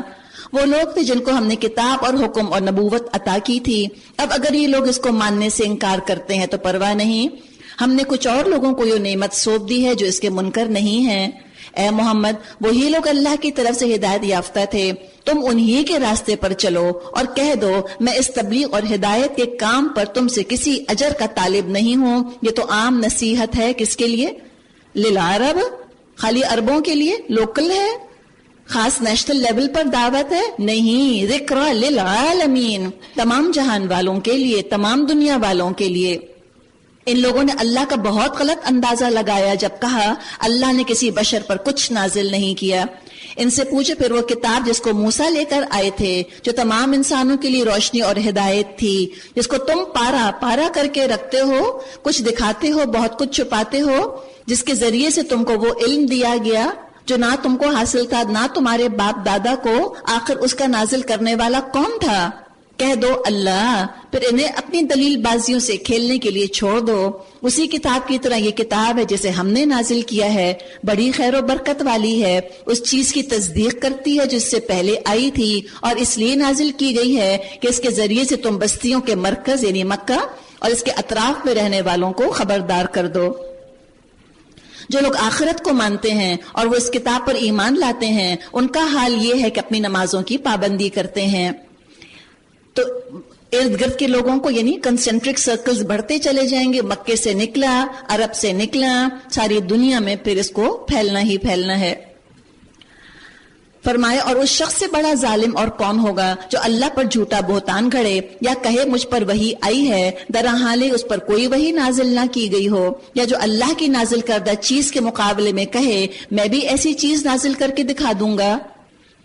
وہ لوگ تھے جن کو ہم نے کتاب اور حکم اور نبوت عطا کی تھی. اب اگر یہ لوگ اس کو ماننے سے انکار کرتے ہیں تو پرواہ نہیں، ہم نے کچھ اور لوگوں کو یہ نعمت سونپ دی ہے جو اس کے منکر نہیں ہیں. اے محمد وہی لوگ اللہ کی طرف سے ہدایت یافتہ تھے، تم انہی کے راستے پر چلو اور کہہ دو میں اس تبلیغ اور ہدایت کے کام پر تم سے کسی اجر کا طالب نہیں ہوں. یہ تو عام نصیحت ہے. کس کے لیے؟ للعرب، خالی عربوں کے لیے لوکل ہے؟ خاص نیشنل لیول پر دعوت ہے؟ نہیں، ذکر للعالمین، تمام جہان والوں کے لیے، تمام دنیا والوں کے لیے. ان لوگوں نے اللہ کا بہت غلط اندازہ لگایا جب کہا اللہ نے کسی بشر پر کچھ نازل نہیں کیا. ان سے پوچھو پھر وہ کتاب جس کو موسیٰ لے کر آئے تھے، جو تمام انسانوں کے لیے روشنی اور ہدایت تھی، جس کو تم پارا پارا کر کے رکھتے ہو، کچھ دکھاتے ہو، بہت کچھ چھپاتے ہو، جس کے ذریعے سے تم کو وہ علم دیا گیا جو نہ تم کو حاصل تھا نہ تمہارے باپ دادا کو. آخر اس کا نازل کرنے والا کون تھا؟ کہہ دو اللہ. پھر انہیں اپنی دلیل بازیوں سے کھیلنے کے لیے چھوڑ دو. اسی کتاب کی طرح یہ کتاب ہے جسے ہم نے نازل کیا ہے، بڑی خیر و برکت والی ہے، اس چیز کی تصدیق کرتی ہے جس سے پہلے آئی تھی، اور اس لیے نازل کی گئی ہے کہ اس کے ذریعے سے تم بستیوں کے مرکز یعنی مکہ اور اس کے اطراف میں رہنے والوں کو خبردار کر دو. جو لوگ آخرت کو مانتے ہیں اور وہ اس کتاب پر ایمان لاتے ہیں، ان کا حال یہ ہے کہ اپنی نمازوں کی پابندی کرتے ہیں. تو ارد گرد کے لوگوں کو یعنی کنسنٹرک سرکلز بڑھتے چلے جائیں گے. مکے سے نکلا، عرب سے نکلا، ساری دنیا میں پھر اس کو پھیلنا ہی پھیلنا ہے. فرمایا اور اس شخص سے بڑا ظالم اور کون ہوگا جو اللہ پر جھوٹا بہتان گھڑے یا کہے مجھ پر وحی آئی ہے درحالے اس پر کوئی وحی نازل نہ کی گئی ہو، یا جو اللہ کی نازل کردہ چیز کے مقابلے میں کہے میں بھی ایسی چیز نازل کر کے دکھا دوں گا.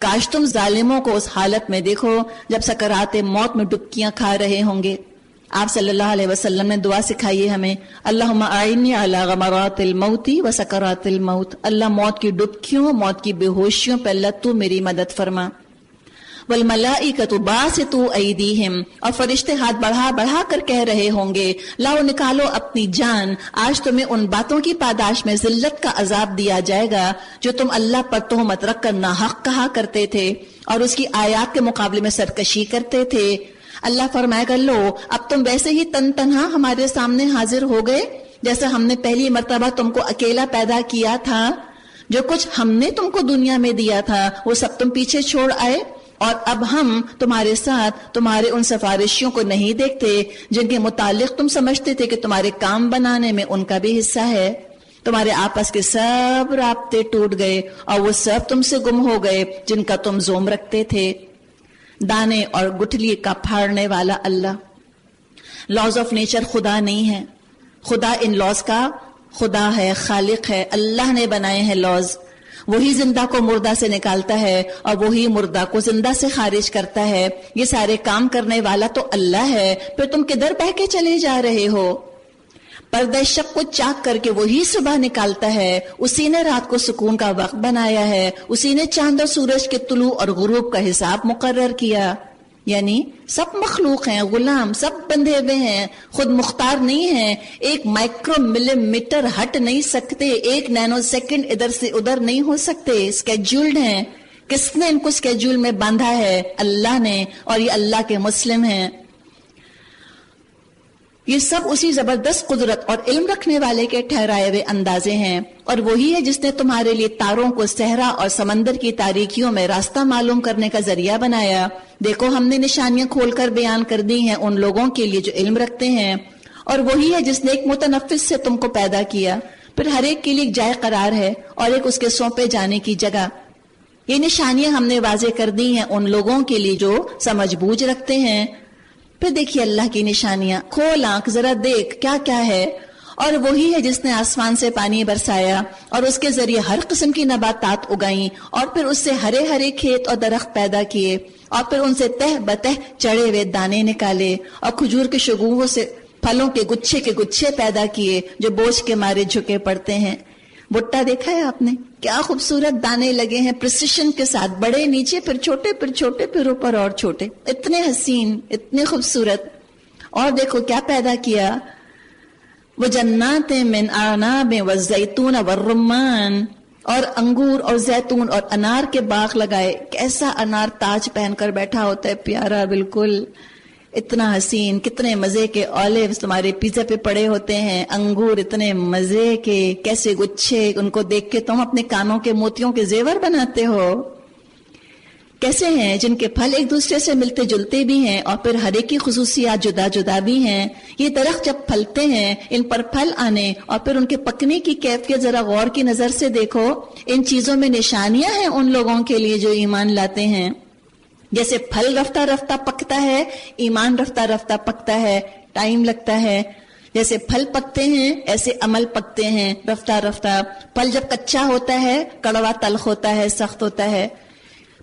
کاش تم ظالموں کو اس حالت میں دیکھو جب سکرات موت میں ڈبکیاں کھا رہے ہوں گے. آپ صلی اللہ علیہ وسلم نے دعا سکھائی ہے ہمیں، اللہم اعنی علی غمرات الموت و سکرات الموت. اللہ موت کی ڈبکیوں، موت کی بے ہوشیوں پہ اللہ تو میری مدد فرما. والملائکۃ باسطوا ایدیہم، اور فرشتے ہاتھ بڑھا بڑھا کر کہہ رہے ہوں گے لاؤ نکالو اپنی جان، آج تمہیں ان باتوں کی پاداش میں ذلت کا عذاب دیا جائے گا جو تم اللہ پر تہمت رکھ کر ناحق کہا کرتے تھے اور اس کی آیات کے مقابلے میں سرکشی کرتے تھے. اللہ فرمائے گا لو اب تم ویسے ہی تن تنہا ہمارے سامنے حاضر ہو گئے جیسا ہم نے پہلی مرتبہ تم کو اکیلا پیدا کیا تھا. جو کچھ ہم نے تم کو دنیا میں دیا تھا وہ سب تم پیچھے چھوڑ آئے، اور اب ہم تمہارے ساتھ تمہارے ان سفارشیوں کو نہیں دیکھتے جن کے متعلق تم سمجھتے تھے کہ تمہارے کام بنانے میں ان کا بھی حصہ ہے. تمہارے آپس کے سب رابطے ٹوٹ گئے اور وہ سب تم سے گم ہو گئے جن کا تم زوم رکھتے تھے. دانے اور گٹھلی کا پھاڑنے والا اللہ. لاز آف نیچر خدا نہیں ہے، خدا ان لاز کا خدا ہے، خالق ہے. اللہ نے بنائے ہیں لاز. وہی زندہ کو مردہ سے نکالتا ہے اور وہی مردہ کو زندہ سے خارج کرتا ہے. یہ سارے کام کرنے والا تو اللہ ہے، پھر تم کدھر بہ کے چلے جا رہے ہو؟ پردہ شب کو چاک کر کے وہی صبح نکالتا ہے. اسی نے رات کو سکون کا وقت بنایا ہے. اسی نے چاند اور سورج کے طلوع اور غروب کا حساب مقرر کیا. یعنی سب مخلوق ہیں، غلام، سب بندھے ہوئے ہیں، خود مختار نہیں ہیں. ایک مائکرو ملی میٹر ہٹ نہیں سکتے، ایک نینو سیکنڈ ادھر سے ادھر نہیں ہو سکتے. اسکیجولڈ ہیں. کس نے ان کو اسکیجول میں باندھا ہے؟ اللہ نے، اور یہ اللہ کے مسلم ہیں. یہ سب اسی زبردست قدرت اور علم رکھنے والے کے ٹھہرائے ہوئے اندازے ہیں، اور وہی ہے جس نے تمہارے لیے تاروں کو صحرا اور سمندر کی تاریکیوں میں راستہ معلوم کرنے کا ذریعہ بنایا. دیکھو ہم نے نشانیاں کھول کر بیان کر دی ہیں ان لوگوں کے لیے جو علم رکھتے ہیں. اور وہی ہے جس نے ایک متنفس سے تم کو پیدا کیا، پھر ہر ایک کے لیے ایک جائے قرار ہے اور ایک اس کے سونپے جانے کی جگہ. یہ نشانیاں ہم نے واضح کر دی ہیں ان لوگوں کے لیے جو سمجھ بوجھ رکھتے ہیں. پھر دیکھیے اللہ کی نشانیاں، کھول آنکھ ذرا دیکھ کیا کیا ہے. اور وہی ہے جس نے آسمان سے پانی برسایا اور اس کے ذریعے ہر قسم کی نباتات اگائیں، اور پھر اس سے ہرے ہرے کھیت اور درخت پیدا کیے، اور پھر ان سے تہ بتہ چڑے ہوئے دانے نکالے، اور کھجور کے شگوفوں سے پھلوں کے گچھے پیدا کیے جو بوجھ کے مارے جھکے پڑتے ہیں. بھٹا دیکھا ہے آپ نے؟ کیا خوبصورت دانے لگے ہیں پریسیشن کے ساتھ، بڑے نیچے پھر چھوٹے پھر چھوٹے پھر اوپر اور چھوٹے، اتنے حسین اتنے خوبصورت. اور دیکھو کیا پیدا کیا، وَجَنَّاتٍ مِّنْ أَعْنَابٍ وَالزَّيْتُونَ وَالرُّمَّانَ، اور انگور اور زیتون اور انار کے باغ لگائے. کیسا انار تاج پہن کر بیٹھا ہوتا ہے، پیارا بالکل، اتنا حسین. کتنے مزے کے اولیوز تمہارے پیزا پہ پڑے ہوتے ہیں، انگور اتنے مزے کے، کیسے گچھے، ان کو دیکھ کے تم اپنے کانوں کے موتیوں کے زیور بناتے ہو. کیسے ہیں جن کے پھل ایک دوسرے سے ملتے جلتے بھی ہیں اور پھر ہر ایک کی خصوصیات جدا جدا بھی ہیں. یہ درخت جب پھلتے ہیں، ان پر پھل آنے اور پھر ان کے پکنے کی کیفیت ذرا غور کی نظر سے دیکھو. ان چیزوں میں نشانیاں ہیں ان لوگوں کے لیے جو ایمان لاتے ہیں. جیسے پھل رفتہ رفتہ پکتا ہے، ایمان رفتہ رفتہ پکتا ہے، ٹائم لگتا ہے. جیسے پھل پکتے ہیں ایسے عمل پکتے ہیں رفتہ رفتہ. پھل جب کچا ہوتا ہے کڑوا تلخ ہوتا ہے، سخت ہوتا ہے،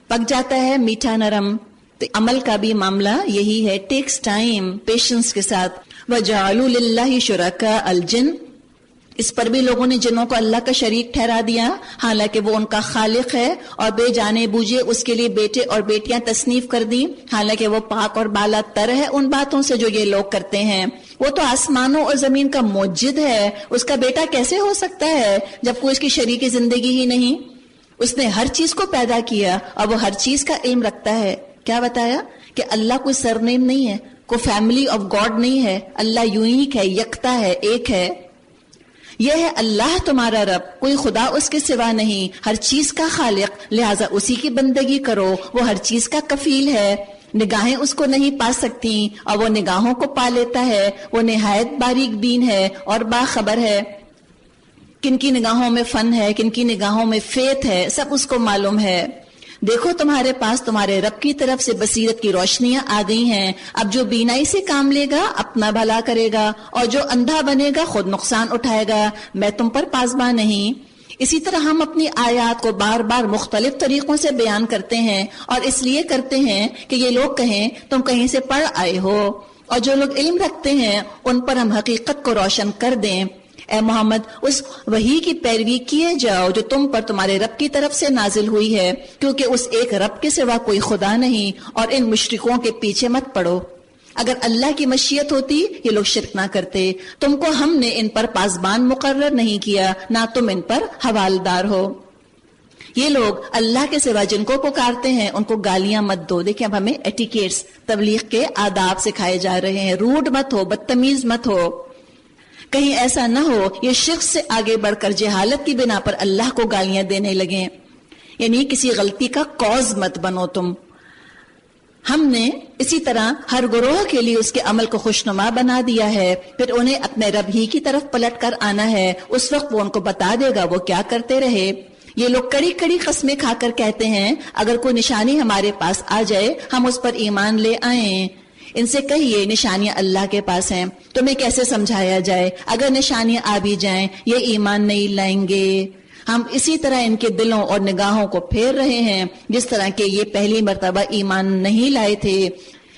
پک جاتا ہے میٹھا نرم. تو عمل کا بھی معاملہ یہی ہے، ٹیکس ٹائم، پیشنس کے ساتھ. وَجَعَلُوا لِلَّهِ شُرَكَاءَ الْجِنِّ، اس پر بھی لوگوں نے جنوں کو اللہ کا شریک ٹھہرا دیا، حالانکہ وہ ان کا خالق ہے، اور بے جانے بوجھے اس کے لیے بیٹے اور بیٹیاں تصنیف کر دی، حالانکہ وہ پاک اور بالا تر ہے ان باتوں سے جو یہ لوگ کرتے ہیں۔ وہ تو آسمانوں اور زمین کا موجد ہے، اس کا بیٹا کیسے ہو سکتا ہے جب کوئی اس کی شریک زندگی ہی نہیں؟ اس نے ہر چیز کو پیدا کیا اور وہ ہر چیز کا علم رکھتا ہے۔ کیا بتایا کہ اللہ کوئی سرنیم نہیں ہے، کوئی فیملی آف گاڈ نہیں ہے، اللہ یونیک ہے، یکتا ہے، ایک ہے۔ یہ ہے اللہ تمہارا رب، کوئی خدا اس کے سوا نہیں، ہر چیز کا خالق، لہٰذا اسی کی بندگی کرو، وہ ہر چیز کا کفیل ہے۔ نگاہیں اس کو نہیں پا سکتی اور وہ نگاہوں کو پا لیتا ہے، وہ نہایت باریک بین ہے اور باخبر ہے۔ کن کی نگاہوں میں فن ہے، کن کی نگاہوں میں فیت ہے، سب اس کو معلوم ہے۔ دیکھو تمہارے پاس تمہارے رب کی طرف سے بصیرت کی روشنیاں آ گئی ہیں، اب جو بینائی سے کام لے گا اپنا بھلا کرے گا، اور جو اندھا بنے گا خود نقصان اٹھائے گا، میں تم پر پاسبان نہیں۔ اسی طرح ہم اپنی آیات کو بار بار مختلف طریقوں سے بیان کرتے ہیں، اور اس لیے کرتے ہیں کہ یہ لوگ کہیں تم کہیں سے پڑھ آئے ہو، اور جو لوگ علم رکھتے ہیں ان پر ہم حقیقت کو روشن کر دیں۔ اے محمد اس وحی کی پیروی کیے جاؤ جو تم پر تمہارے رب کی طرف سے نازل ہوئی ہے، کیونکہ اس ایک رب کے سوا کوئی خدا نہیں، اور ان مشرکوں کے پیچھے مت پڑو۔ اگر اللہ کی مشیت ہوتی یہ لوگ شرک نہ کرتے، تم کو ہم نے ان پر پاسبان مقرر نہیں کیا، نہ تم ان پر حوالدار ہو۔ یہ لوگ اللہ کے سوا جن کو پکارتے ہیں ان کو گالیاں مت دو۔ دیکھیں اب ہمیں ایٹیکیٹس، تبلیغ کے آداب سکھائے جا رہے ہیں، روڈ مت ہو، بدتمیز مت ہو، کہیں ایسا نہ ہو یہ شخص سے آگے بڑھ کر جہالت کی بنا پر اللہ کو گالیاں دینے لگیں، یعنی کسی غلطی کا کاز مت بنو تم۔ ہم نے اسی طرح ہر گروہ کے لیے اس کے عمل کو خوشنما بنا دیا ہے، پھر انہیں اپنے رب ہی کی طرف پلٹ کر آنا ہے، اس وقت وہ ان کو بتا دے گا وہ کیا کرتے رہے۔ یہ لوگ کڑی کڑی قسمیں کھا کر کہتے ہیں اگر کوئی نشانی ہمارے پاس آ جائے ہم اس پر ایمان لے آئیں۔ ان سے کہیے نشانیاں اللہ کے پاس ہیں، تمہیں کیسے سمجھایا جائے؟ اگر نشانیاں آ بھی جائیں یہ ایمان نہیں لائیں گے۔ ہم اسی طرح ان کے دلوں اور نگاہوں کو پھیر رہے ہیں جس طرح کہ یہ پہلی مرتبہ ایمان نہیں لائے تھے،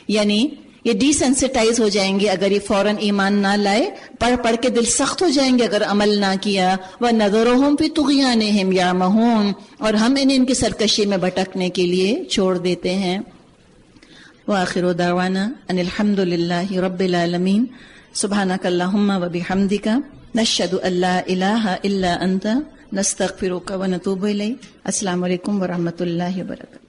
یعنی یہ ڈی سینسٹائز ہو جائیں گے اگر یہ فوراً ایمان نہ لائے، پڑھ پڑھ کے دل سخت ہو جائیں گے اگر عمل نہ کیا۔ وَنَذَرُهُمْ فِي طُغْيَانِهِمْ يَعْمَهُونَ، اور ہم انہیں ان کی سرکشی میں بھٹکنے کے لیے چھوڑ دیتے ہیں۔ وآخر دعوانا ان الحمد للہ رب العالمین، سبحانک اللہم وبحمدک، نشہد ان لا الہ الا انت، نستغفرک ونتوب الیک۔ السلام علیکم ورحمۃ اللہ وبرکاتہ۔